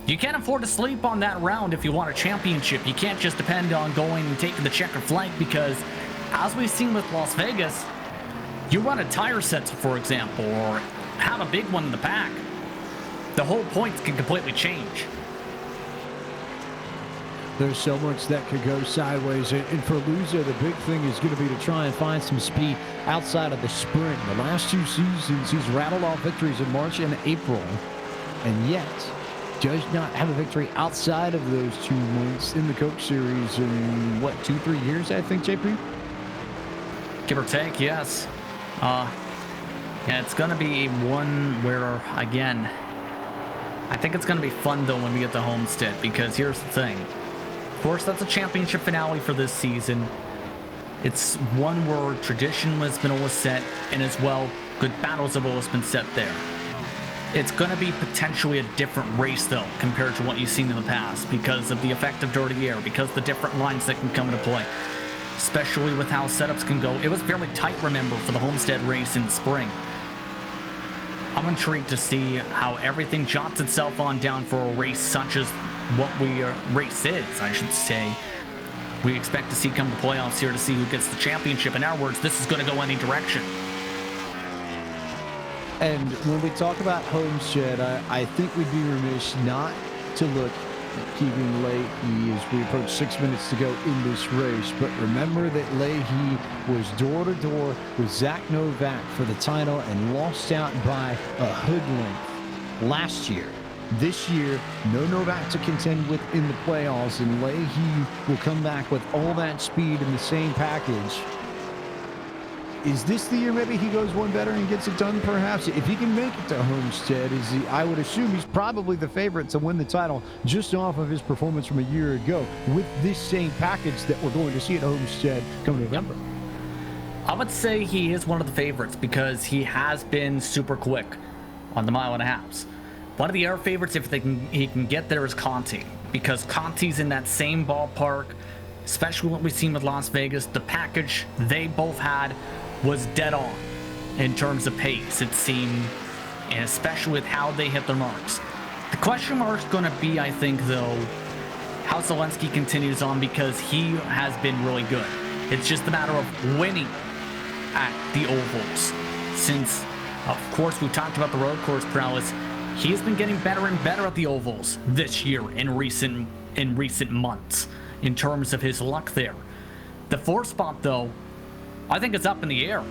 you can't afford to sleep on that round if you want a championship. You can't just depend on going and taking the checker flag, because as we've seen with Las Vegas, you run a tire set, for example, or have a big one in the pack, the whole points can completely change. There's so much that could go sideways. And for Luza, the big thing is going to be to try and find some speed outside of the sprint. The last 2 seasons, he's rattled off victories in March and April, and yet does not have a victory outside of those 2 months in the Coke Series in, what, 2-3 years, I think, JP? Give or take, yes. Yeah, it's going to be one where, again, I think it's going to be fun, though, when we get to Homestead, because here's the thing. Of course, that's a championship finale for this season. It's one where tradition has been always set, and as well, good battles have always been set there. It's going to be potentially a different race, though, compared to what you've seen in the past, because of the effect of dirty air, because the different lines that can come into play, especially with how setups can go. It was fairly tight, remember, for the Homestead race in the spring. I'm intrigued to see how everything jots itself on down for a race such as what race is, I should say. We expect to see come the playoffs here to see who gets the championship. In our words, this is going to go any direction. And when we talk about Homestead, I think we'd be remiss not to look at Keegan Leahy as we approach 6 minutes to go in this race. But remember that Leahy was door-to-door with Zach Novak for the title and lost out by a hood length last year. This year, no Novak to contend with in the playoffs, and Leahy will come back with all that speed in the same package. Is this the year maybe he goes one better and gets it done, perhaps? If he can make it to Homestead, I would assume he's probably the favorite to win the title just off of his performance from a year ago with this same package that we're going to see at Homestead come November. I would say he is one of the favorites because he has been super quick on the mile and a halves. One of the air favorites, if he can get there, is Conti, because Conti's in that same ballpark, especially what we've seen with Las Vegas. The package they both had was dead on in terms of pace, it seemed, and especially with how they hit their marks. The question mark's going to be, I think, though, how Zelensky continues on, because he has been really good. It's just a matter of winning at the ovals. Since, of course, we talked about the road course prowess, he's been getting better and better at the ovals this year in recent months in terms of his luck there. The 4th spot, though, I think it's up in the air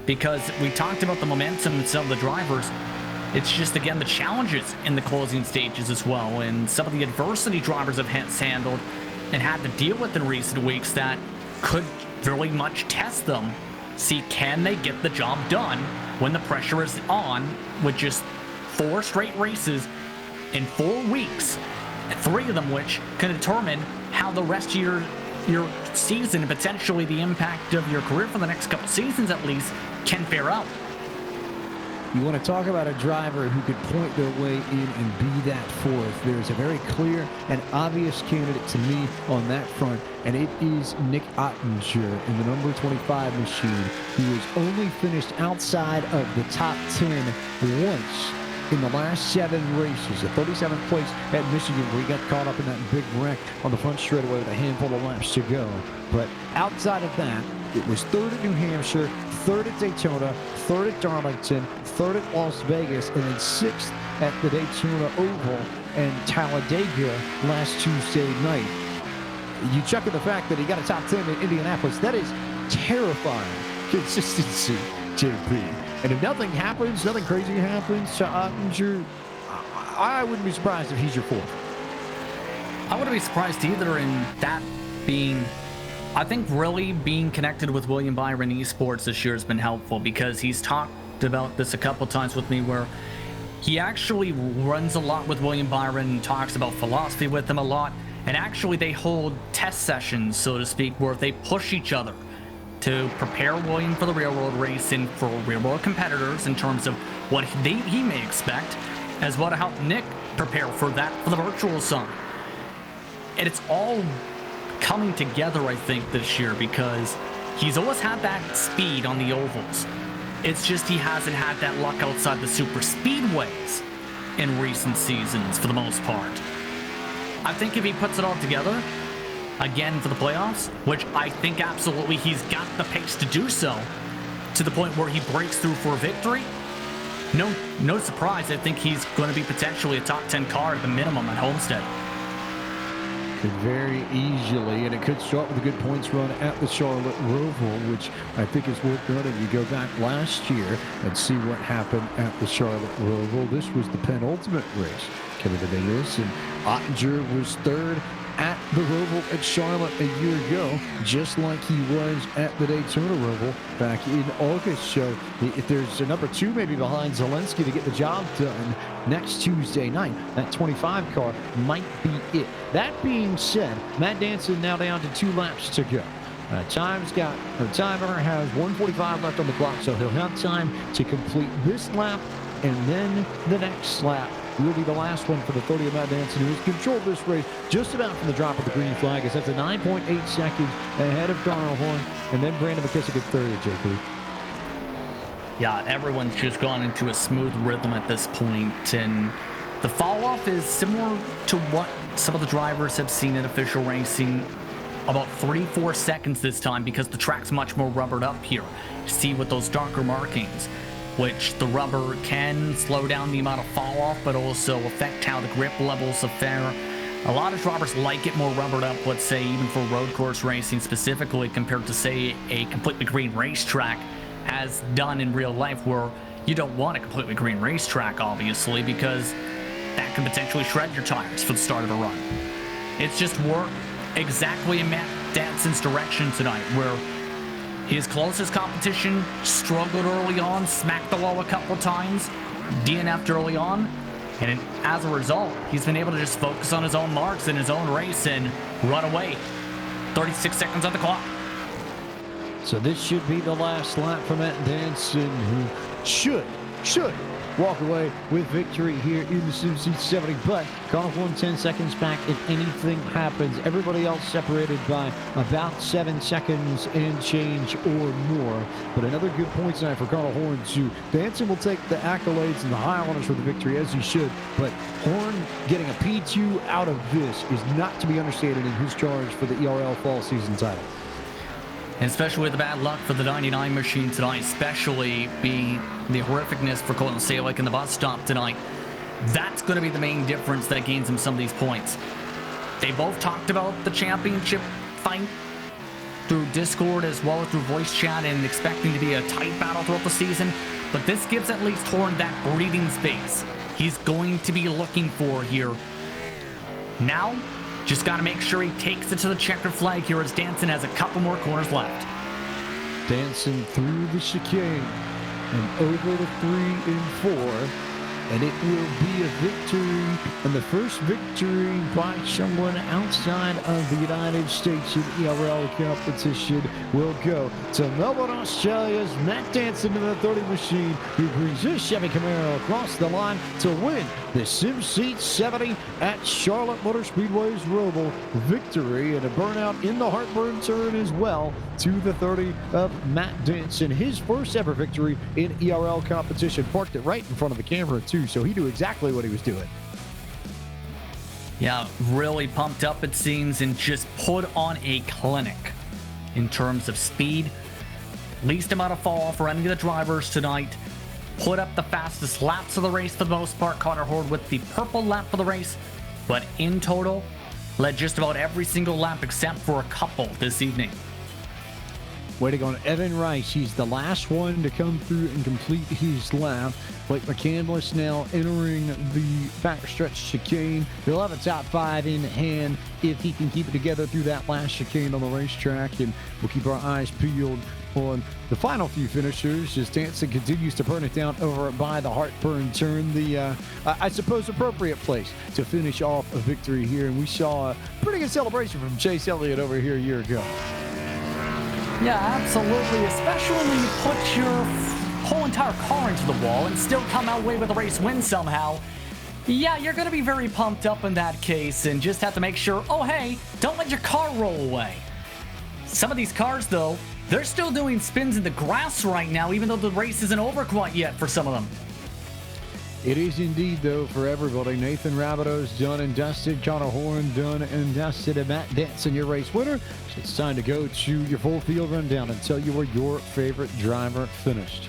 because we talked about the momentum and some of the drivers. It's just, again, the challenges in the closing stages as well, and some of the adversity drivers have handled and had to deal with in recent weeks that could very much test them. See, can they get the job done when the pressure is on with just 4 straight races in 4 weeks, 3 of them which can determine how the rest of your season and potentially the impact of your career for the next couple seasons at least can fare out. You want to talk about a driver who could point their way in and be that 4th. There's a very clear and obvious candidate to me on that front, and it is Nick Ottinger in the number 25 machine, who has only finished outside of the top 10 once in the last 7 races. The 37th place at Michigan, where he got caught up in that big wreck on the front straightaway with a handful of laps to go. But outside of that, it was 3rd at New Hampshire, 3rd at Daytona, 3rd at Darlington, 3rd at Las Vegas, and then 6th at the Daytona Oval and Talladega last Tuesday night. You check in the fact that he got a top 10 in Indianapolis. That is terrifying consistency, JP. And if nothing happens, nothing crazy happens to Ottinger, I wouldn't be surprised if he's your 4th. I wouldn't be surprised either in that being, I think really being connected with William Byron Esports this year has been helpful, because he's talked about this a couple times with me where he actually runs a lot with William Byron and talks about philosophy with him a lot. And actually they hold test sessions, so to speak, where they push each other to prepare William for the real world race and for real world competitors in terms of what he may expect, as well to help Nick prepare for that for the virtual side. And it's all coming together, I think, this year, because he's always had that speed on the ovals. It's just he hasn't had that luck outside the super speedways in recent seasons for the most part. I think if he puts it all together again for the playoffs, which I think absolutely he's got the pace to do so, to the point where he breaks through for a victory, no surprise, I think he's going to be potentially a top 10 car at the minimum at Homestead. could very easily, and it could start with a good points run at the Charlotte Roval, which I think is worth noting. You go back last year and see what happened at the Charlotte Roval. This was the penultimate race coming to Vegas, and Ottinger was third at the Roval at Charlotte a year ago, just like he was at the Daytona Roval back in August. So if there's a number 2 maybe behind Zelensky to get the job done next Tuesday night, that 25 car might be it. That being said, Matt Danson now down to 2 laps to go. Timer has 1:45 left on the clock, so he'll have time to complete this lap, and then the next lap will be the last one for the 30 of Matt Danson, who has controlled this race just about from the drop of the green flag. As that's a 9.8 seconds ahead of Connor Horn, and then Brandon McKissick at third, JP. Yeah, everyone's just gone into a smooth rhythm at this point, and the fall-off is similar to what some of the drivers have seen in official racing, about 3-4 seconds this time, because the track's much more rubbered up here. See with those darker markings, which the rubber can slow down the amount of fall off, but also affect how the grip levels fare. A lot of drivers like it more rubbered up, let's say, even for road course racing specifically, compared to, say, a completely green racetrack, as done in real life, where you don't want a completely green racetrack, obviously, because that can potentially shred your tires for the start of a run. It's just worked exactly in Matt Danson's direction tonight, where his closest competition struggled early on, smacked the wall a couple times, DNF'd early on, and as a result, he's been able to just focus on his own marks in his own race and run away. 36 seconds on the clock. So this should be the last lap for Matt Danson, who should walk away with victory here in the SimSeat 70, but Connor Horn 10 seconds back if anything happens. Everybody else separated by about 7 seconds and change or more. But another good point tonight for Connor Horn, too. Danson will take the accolades and the high honors for the victory, as he should, but Horn getting a P2 out of this is not to be understated in his charge for the ERL Fall Season title. And especially with the bad luck for the 99 machine tonight, especially being the horrificness for Colton Salick in the bus stop tonight, that's going to be the main difference that gains him some of these points. They both talked about the championship fight through Discord as well as through voice chat, and expecting to be a tight battle throughout the season, but this gives at least Horn that breathing space he's going to be looking for here. Now, just got to make sure he takes it to the checkered flag here, as Danson has a couple more corners left. Danson through the chicane and over the 3 and 4, and it will be a victory, and the first victory by someone outside of the United States in ERL competition will go to Melbourne, Australia's Matt Danson in the 30 machine, who brings his Chevy Camaro across the line to win the SimSeat 70 at Charlotte Motor Speedway's Roval. Victory and a burnout in the heartburn turn as well to the 30 of Matt Danson. His first ever victory in ERL competition. Parked it right in front of the camera too, so he knew exactly what he was doing. Yeah, really pumped up it seems, and just put on a clinic in terms of speed. Least amount of fall for any of the drivers tonight. Put up the fastest laps of the race for the most part. Connor Horn with the purple lap for the race, but in total led just about every single lap except for a couple this evening. Way to go on Evan Rice. He's the last one to come through and complete his lap. Blake McCandless now entering the backstretch chicane. He'll have a top 5 in hand if he can keep it together through that last chicane on the racetrack, and we'll keep our eyes peeled on the final few finishers as Danson continues to burn it down over by the heartburn turn. The, I suppose, appropriate place to finish off a victory here, and we saw a pretty good celebration from Chase Elliott over here a year ago. Yeah, absolutely, especially when you put your whole entire car into the wall and still come out away with a race win somehow. Yeah, you're going to be very pumped up in that case, and just have to make sure, oh hey, don't let your car roll away. Some of these cars, though, they're still doing spins in the grass right now, even though the race isn't over quite yet for some of them. It is indeed, though, for everybody. Nathan Rabideau's done and dusted. Connor Horn done and dusted. And Matt Danson, your race winner. So it's time to go to your full field rundown and tell you where your favorite driver finished.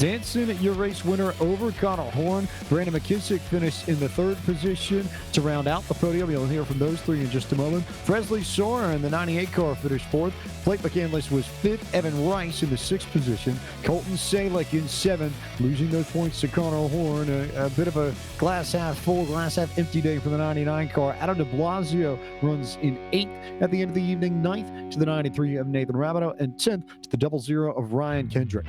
Danson, your race winner over Connor Horn. Brandon McKissick finished in the 3rd position to round out the podium. You'll hear from those 3 in just a moment. Presley Soren in the 98 car finished 4th. Blake McCandless was 5th. Evan Rice in the 6th position. Colton Salek in 7th, losing those points to Connor Horn. A bit of a glass half full, glass half empty day for the 99 car. Adam de Blasio runs in 8th at the end of the evening, 9th to the 93 of Nathan Rabideau, and 10th to the 00 of Ryan Kendrick.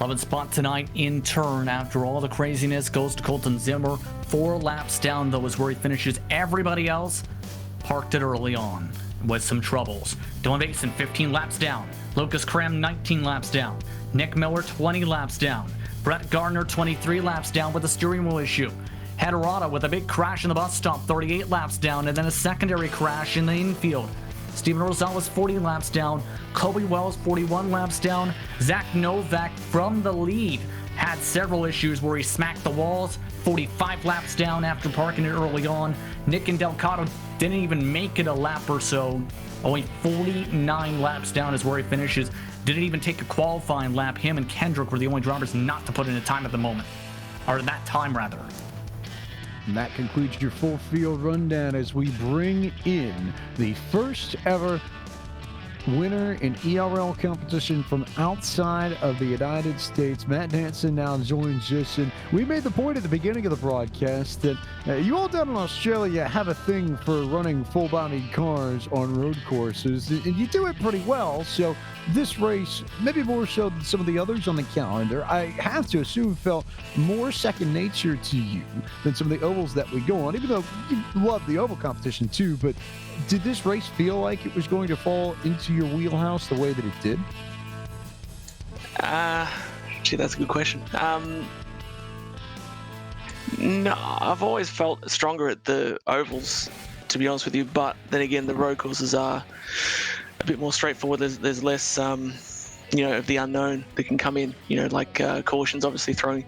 11th spot tonight in turn after all the craziness goes to Colton Zimmer. 4 laps down, though, is where he finishes. Everybody else parked it early on with some troubles. Dylan Basin, 15 laps down. Lucas Cram, 19 laps down. Nick Miller, 20 laps down. Brett Gardner, 23 laps down with a steering wheel issue. Hadarada with a big crash in the bus stop, 38 laps down, and then a secondary crash in the infield. Steven Rosales, 40 laps down. Kobe Wells, 41 laps down. Zach Novak from the lead had several issues where he smacked the walls, 45 laps down after parking it early on. Nick Delcato didn't even make it a lap or so. Only 49 laps down is where he finishes. Didn't even take a qualifying lap. Him and Kendrick were the only drivers not to put in a time at the moment. Or that time, rather. And that concludes your full field rundown as we bring in the first ever winner in ERL competition from outside of the United States. Matt Danson now joins us, and we made the point at the beginning of the broadcast that you all down in Australia have a thing for running full-bodied cars on road courses, and you do it pretty well. So this race, maybe more so than some of the others on the calendar, I have to assume felt more second nature to you than some of the ovals that we go on, even though you love the oval competition too. But did this race feel like it was going to fall into your wheelhouse the way that it did? Gee, that's a good question. No, I've always felt stronger at the ovals, to be honest with you. But then again, the road courses are a bit more straightforward. There's less, of the unknown that can come in. Like cautions, obviously throwing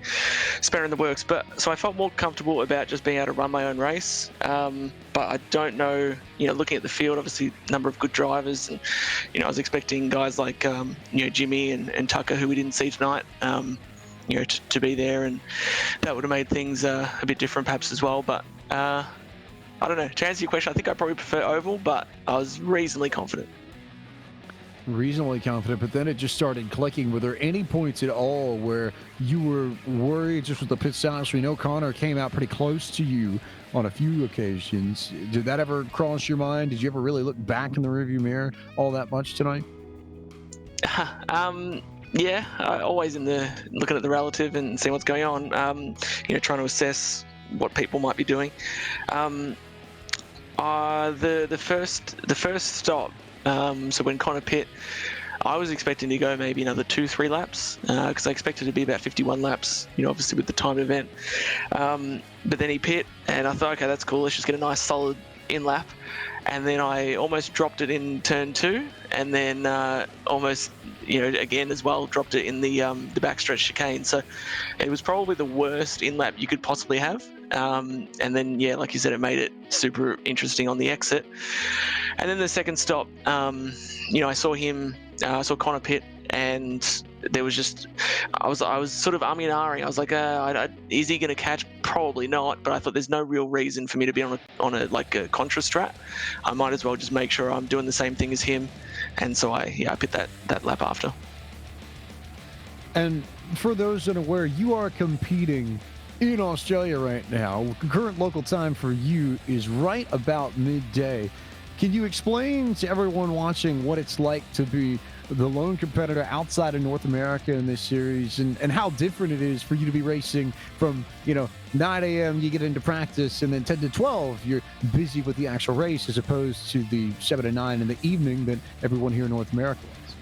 spanner in the works. But so I felt more comfortable about just being able to run my own race. But I don't know. Looking at the field, obviously number of good drivers, and I was expecting guys like Jimmy and Tucker, who we didn't see tonight. To be there, and that would have made things a bit different perhaps as well. But I don't know. To answer your question, I think I probably prefer oval, but I was reasonably confident. But then it just started clicking. Were there any points at all where you were worried just with the pit stops? We know Connor came out pretty close to you on a few occasions. Did that ever cross your mind? Did you ever really look back in the rearview mirror all that much tonight? Yeah, always looking at the relative and seeing what's going on. Trying to assess what people might be doing. The first stop. So when Connor pit, I was expecting to go maybe another 2-3 laps because I expected it to be about 51 laps. Obviously with the timed event. But then he pit, and I thought, okay, that's cool. Let's just get a nice solid in lap. And then I almost dropped it in turn 2, and then almost, again as well, dropped it in the backstretch chicane. So it was probably the worst in lap you could possibly have. And then, yeah, like you said, it made it super interesting on the exit. And then the second stop, I saw Connor pit, and there was just, I was sort of umming and ahhing. I was like, is he going to catch? Probably not. But I thought there's no real reason for me to be on a contra strat. I might as well just make sure I'm doing the same thing as him. And so I pit that lap after. And for those unaware, you are competing in Australia right now. Current local time for you is right about midday. Can you explain to everyone watching what it's like to be the lone competitor outside of North America in this series, and how different it is for you to be racing from, 9 a.m. you get into practice, and then 10 to 12 you're busy with the actual race, as opposed to the 7 to 9 in the evening that everyone here in North America is?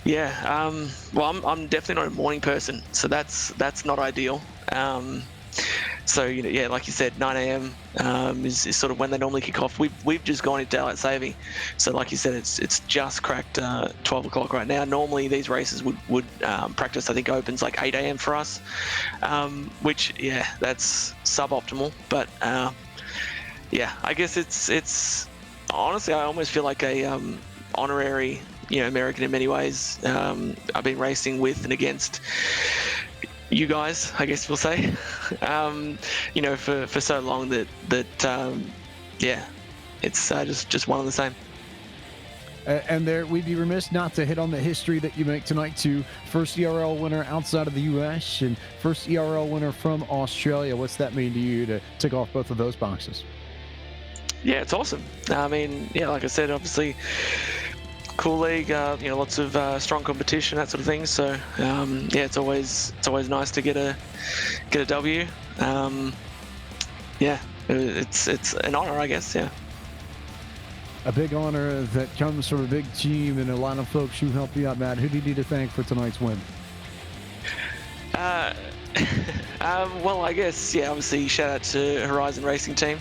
Yeah, well, I'm definitely not a morning person, so that's not ideal. So, like you said, 9 a.m. is sort of when they normally kick off. We've just gone into daylight saving. So like you said, it's just cracked 12 o'clock right now. Normally these races would practice, I think, opens like 8 a.m. for us, which, yeah, that's suboptimal. But, I guess it's honestly, I almost feel like a honorary American in many ways. I've been racing with and against you guys, I guess we'll say, for so long that it's just one and the same. And there, we'd be remiss not to hit on the history that you make tonight, too. First ERL winner outside of the U.S. and first ERL winner from Australia. What's that mean to you to tick off both of those boxes? Yeah, it's awesome. I mean, like I said, obviously, cool league. Lots of strong competition, that sort of thing. So, it's always nice to get a W. It's an honor, I guess. Yeah. A big honor that comes from a big team and a lot of folks who helped you out, Matt. Who do you need to thank for tonight's win? Well, I guess, obviously shout out to Horizon Racing Team.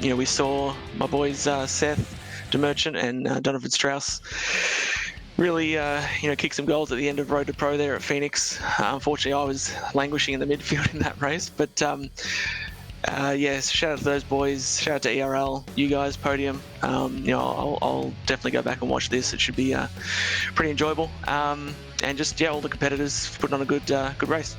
We saw my boys Seth DeMerchant and Donovan Strauss really, kick some goals at the end of Road to Pro there at Phoenix. Unfortunately, I was languishing in the midfield in that race, but shout out to those boys. Shout out to ERL, you guys, Podium. I'll definitely go back and watch this. It should be pretty enjoyable. And just all the competitors putting on a good race.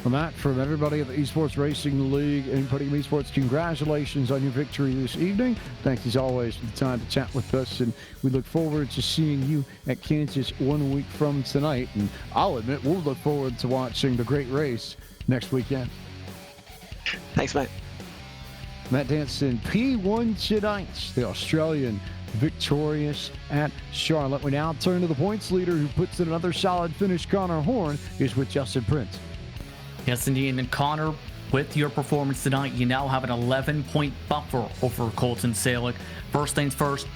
Well, Matt, from everybody at the Esports Racing League and Podium Esports, congratulations on your victory this evening. Thanks as always for the time to chat with us, and we look forward to seeing you at Kansas 1 week from tonight. And I'll admit, we'll look forward to watching the great race next weekend. Thanks, mate. Matt Danson, P1 tonight, the Australian victorious at Charlotte. We now turn to the points leader who puts in another solid finish. Connor Horn is with Justin Prince. Yes, indeed. And Connor, with your performance tonight, you now have an 11-point buffer over Colton Salick. First things first,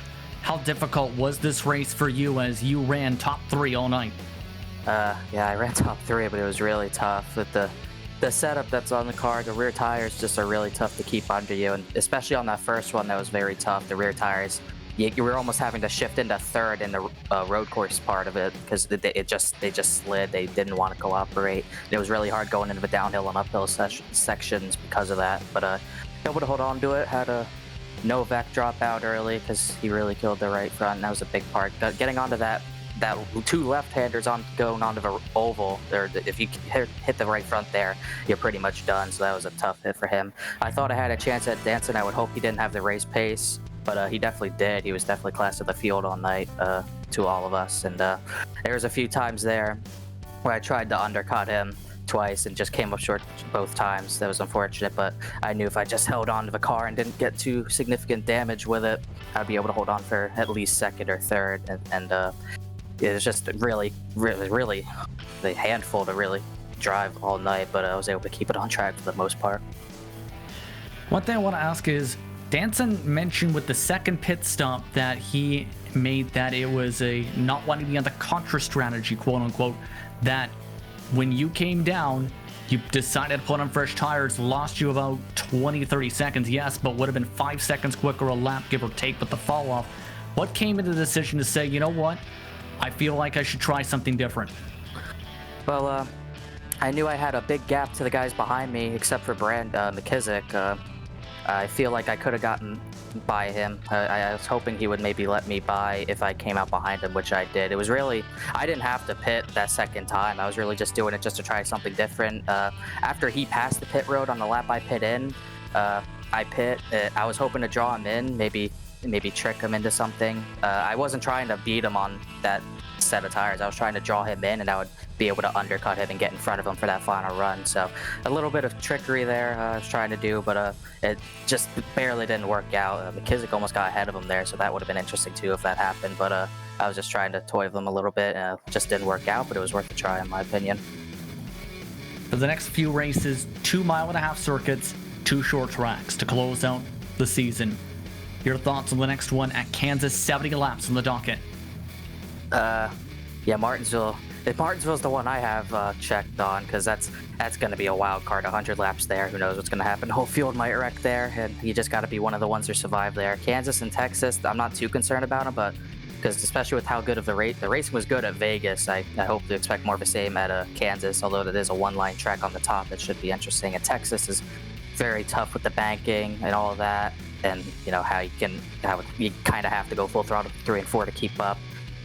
how difficult was this race for you as you ran top 3 all night? I ran top 3, but it was really tough with the setup that's on the car. The rear tires just are really tough to keep under you, and especially on that first one, that was very tough. The rear tires, you were almost having to shift into third in the road course part of it because they just slid. They didn't want to cooperate. It was really hard going into the downhill and uphill sections because of that. But able to hold on to it. Had a Novak drop out early because he really killed the right front. And that was a big part. Getting onto that 2 left-handers going onto the oval, or if you hit the right front there, you're pretty much done. So that was a tough hit for him. I thought I had a chance at Danson. I would hope he didn't have the race pace, but he definitely did. He was definitely class of the field all night to all of us. And there was a few times there where I tried to undercut him twice and just came up short both times. That was unfortunate, but I knew if I just held on to the car and didn't get too significant damage with it, I'd be able to hold on for at least second or third. And it was just really the handful to really drive all night, but I was able to keep it on track for the most part. One thing I want to ask is, Danson mentioned with the second pit stop that he made that it was a not wanting to be on the contra strategy, quote unquote, that when you came down, you decided to put on fresh tires, lost you about 20-30 seconds, yes, but would have been 5 seconds quicker a lap, give or take, with the fall off. What came into the decision to say, you know what, I feel like I should try something different? Well, I knew I had a big gap to the guys behind me, except for Brand McKissick. I feel like I could have gotten by him. I was hoping he would maybe let me by if I came out behind him, which I did. It was really, I didn't have to pit that second time. I was really just doing it just to try something different. After he passed the pit road on the lap I pit in, I pit. I was hoping to draw him in, maybe trick him into something. I wasn't trying to beat him on that set of tires. I was trying to draw him in, and I would be able to undercut him and get in front of him for that final run. So a little bit of trickery there I was trying to do, but it just barely didn't work out. McKissick almost got ahead of him there, so that would have been interesting too if that happened. But I was just trying to toy with him a little bit, and it just didn't work out, but it was worth a try in my opinion. For the next few races, 2.5-mile circuits, 2 short tracks to close out the season. Your thoughts on the next one at Kansas, 70 laps on the docket? Martinsville. Martinsville's the one I have checked on, because that's going to be a wild card. 100 laps there. Who knows what's going to happen? The whole field might wreck there, and you just got to be one of the ones who survive there. Kansas and Texas, I'm not too concerned about them, but because especially with how good of the racing was good at Vegas, I hope to expect more of the same at Kansas, although it is a one-line track on the top. It should be interesting. And Texas is very tough with the banking and all of that. and how you kind of have to go full throttle 3 and 4 to keep up.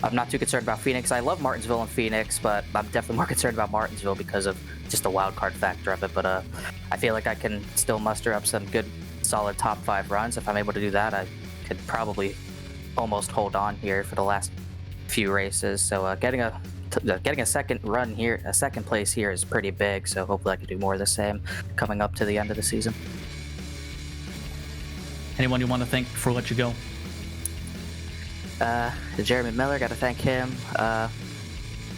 I'm not too concerned about Phoenix. I love Martinsville and Phoenix, but I'm definitely more concerned about Martinsville because of just the wild card factor of it. But I feel like I can still muster up some good, solid top 5 runs. If I'm able to do that, I could probably almost hold on here for the last few races. So getting a second run here, a second place here is pretty big. So hopefully I can do more of the same coming up to the end of the season. Anyone you want to thank before I let you go? Jeremy Miller, got to thank him.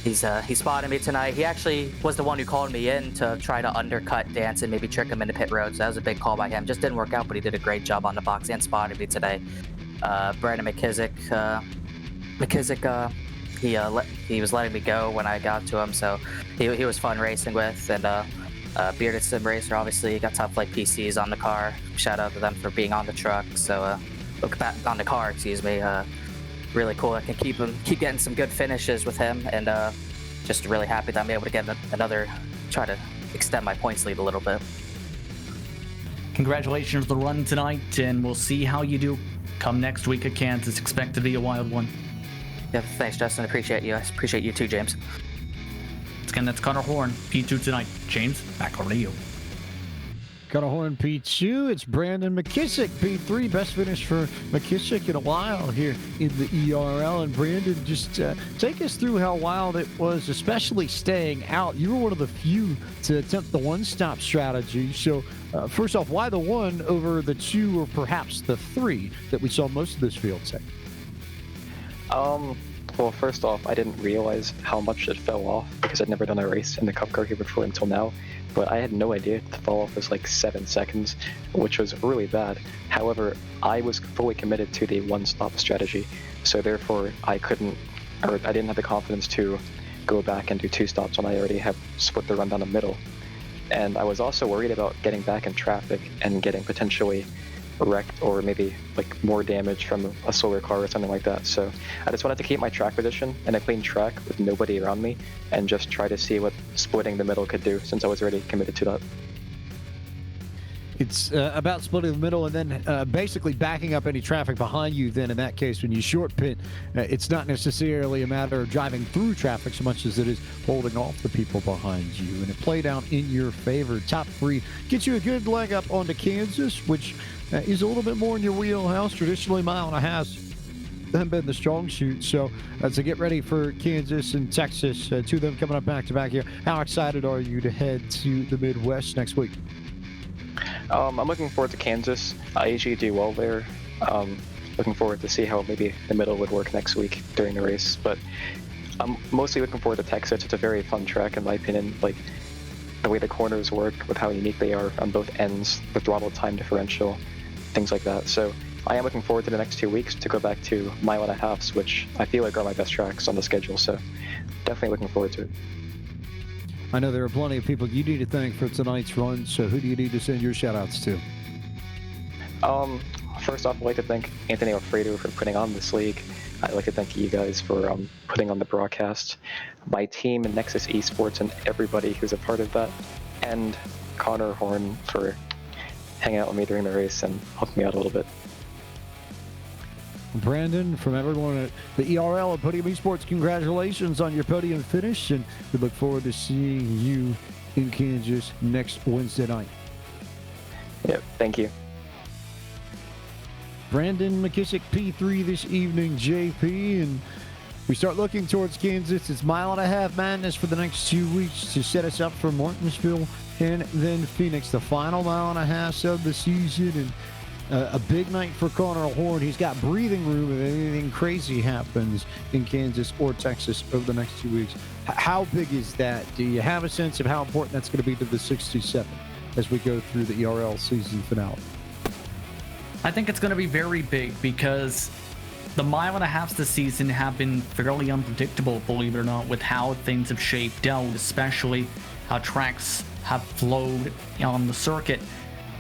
He spotted me tonight. He actually was the one who called me in to try to undercut Dance and maybe trick him into pit road. So that was a big call by him. Just didn't work out, but he did a great job on the box and spotted me today. Brandon McKissick, he was letting me go when I got to him, so he was fun racing with. And Bearded Sim Racer, obviously, got Top Flight PCs on the car. Shout out to them for being on the truck. So look back on the car, excuse me. Really cool. I can keep getting some good finishes with him, and just really happy that I'm able to get try to extend my points lead a little bit. Congratulations on the run tonight, and we'll see how you do come next week at Kansas. Expect to be a wild one. Yeah, thanks, Justin. Appreciate you. I appreciate you too, James. Again, that's Connor Horn, P2 tonight. James, back over to you. Connor Horn, P2. It's Brandon McKissick, P3. Best finish for McKissick in a while here in the ERL. And Brandon, just take us through how wild it was, especially staying out. You were one of the few to attempt the one-stop strategy. So first off, why the 1 over the 2 or perhaps the 3 that we saw most of this field take? Well, first off, I didn't realize how much it fell off because I'd never done a race in the Cup car here before until now. But I had no idea the fall off was like 7 seconds, which was really bad. However, I was fully committed to the one-stop strategy, so therefore I didn't have the confidence to go back and do 2 stops when I already have split the run down the middle. And I was also worried about getting back in traffic and getting potentially wrecked or maybe like more damage from a slower car or something like that. So I just wanted to keep my track position and a clean track with nobody around me and just try to see what splitting the middle could do since I was already committed to that. It's about splitting the middle and then basically backing up any traffic behind you. Then in that case, when you short pit, it's not necessarily a matter of driving through traffic so much as it is holding off the people behind you. And it played out in your favor. Top 3 gets you a good leg up onto Kansas, which is a little bit more in your wheelhouse. Traditionally, mile and a half hasn't been the strong suit. So to get ready for Kansas and Texas, 2 of them coming up back-to-back here, how excited are you to head to the Midwest next week? I'm looking forward to Kansas. I usually do well there. Looking forward to see how maybe the middle would work next week during the race. But I'm mostly looking forward to Texas. It's a very fun track in my opinion. Like the way the corners work with how unique they are on both ends, the throttle time differential, things like that. So I am looking forward to the next 2 weeks to go back to mile and a halves, which I feel like are my best tracks on the schedule. So definitely looking forward to it. I know there are plenty of people you need to thank for tonight's run, so who do you need to send your shout-outs to? First off, I'd like to thank Anthony Alfredo for putting on this league. I'd like to thank you guys for putting on the broadcast, my team and Nexus Esports and everybody who's a part of that, and Connor Horn for hanging out with me during the race and helping me out a little bit. Brandon, from everyone at the ERL at Podium Esports, congratulations on your podium finish, and we look forward to seeing you in Kansas next Wednesday night. Yep, thank you. Brandon McKissick, P3 this evening, JP, and we start looking towards Kansas. It's mile and a half madness for the next 2 weeks to set us up for Martinsville and then Phoenix, the final mile and a half of the season, and a big night for Connor Horn. He's got breathing room if anything crazy happens in Kansas or Texas over the next 2 weeks. How big is that? Do you have a sense of how important that's going to be to the 67 as we go through the ERL season finale? I think it's going to be very big because the mile and a half this season have been fairly unpredictable, believe it or not, with how things have shaped out, especially how tracks have flowed on the circuit.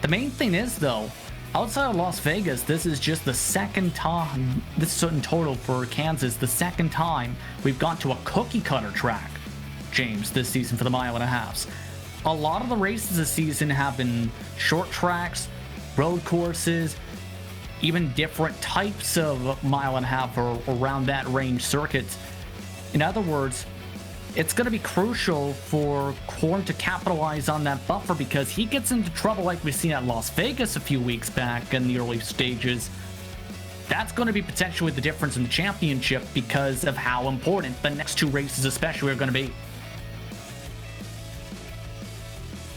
The main thing is, though, outside of Las Vegas, this is just the second time, this is in total for Kansas, the second time we've gone to a cookie cutter track, James, this season for the mile and a halves. A lot of the races this season have been short tracks, road courses, even different types of mile and a half or around that range circuits. In other words, it's going to be crucial for Korn to capitalize on that buffer, because he gets into trouble like we've seen at Las Vegas a few weeks back in the early stages. That's going to be potentially the difference in the championship because of how important the next 2 races especially are going to be.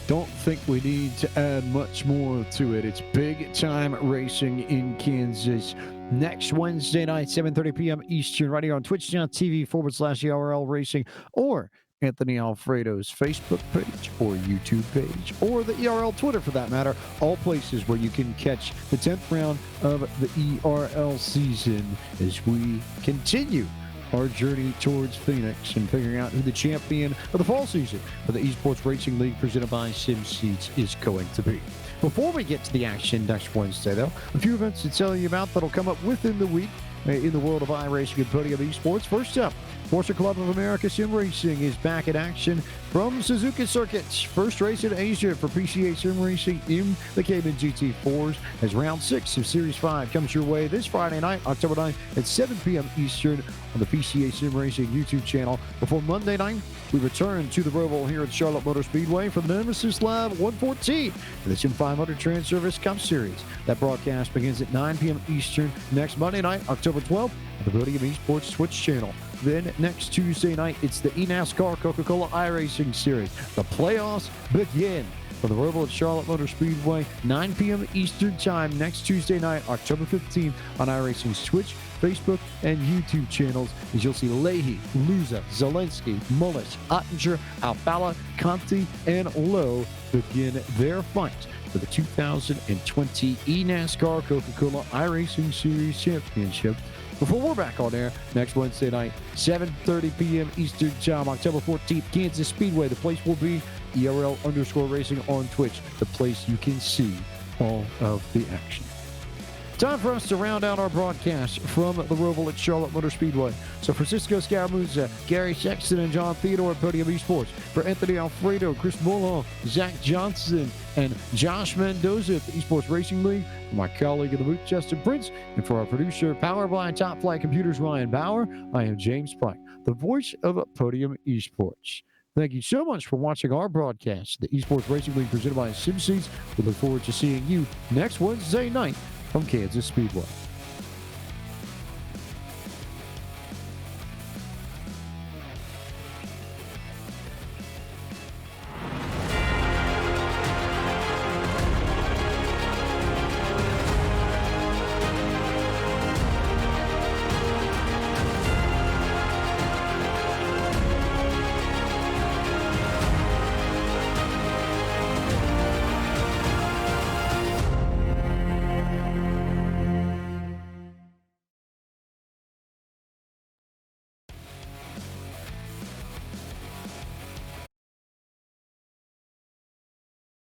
Don't think we need to add much more to it. It's big time racing in Kansas next Wednesday night, 7:30 p.m. Eastern, right here on twitch.tv/ERL Racing, or Anthony Alfredo's Facebook page or YouTube page, or the ERL Twitter for that matter. All places where you can catch the 10th round of the ERL season as we continue our journey towards Phoenix and figuring out who the champion of the fall season for the Esports Racing League presented by SimSeats is going to be. Before we get to the action next Wednesday, though, a few events to tell you about that'll come up within the week in the world of iRacing and Podium Esports. First up, Porsche Club of America Sim Racing is back in action from Suzuka Circuits. First race in Asia for PCA Sim Racing in the Cayman GT4s as round 6 of Series 5 comes your way this Friday night, October 9th at 7 p.m. Eastern on the PCA Sim Racing YouTube channel. Before Monday night, we return to the Roval here at Charlotte Motor Speedway for the Nemesis Lab 114 for the Sim 500 Trans Service Cup Series. That broadcast begins at 9 p.m. Eastern next Monday night, October 12th, on the Podium Esports Twitch channel. Then next Tuesday night, it's the eNASCAR Coca-Cola iRacing Series. The playoffs begin for the Roval at Charlotte Motor Speedway, 9 p.m. Eastern Time next Tuesday night, October 15th on iRacing's Twitch, Facebook, and YouTube channels, as you'll see Leahy, Luza, Zelensky, Mullis, Ottinger, Alfala, Conti, and Lowe begin their fight for the 2020 eNASCAR Coca-Cola iRacing Series Championship. Before we're back on air next Wednesday night, 7:30 p.m. Eastern Time, October 14th, Kansas Speedway. The place will be ERL_Racing on Twitch, the place you can see all of the action. Time for us to round out our broadcast from the Roval at Charlotte Motor Speedway. So for Cisco Scaramouza, Gary Sexton, and John Theodore at Podium Esports, for Anthony Alfredo, Chris Mulhall, Zach Johnson, and Josh Mendoza at the Esports Racing League, for my colleague in the booth, Justin Prince, and for our producer, powered by Top Flight Computers, Ryan Bauer, I am James Pike, the voice of Podium Esports. Thank you so much for watching our broadcast, the Esports Racing League presented by SimSeats. We look forward to seeing you next Wednesday night from Kansas Speedway.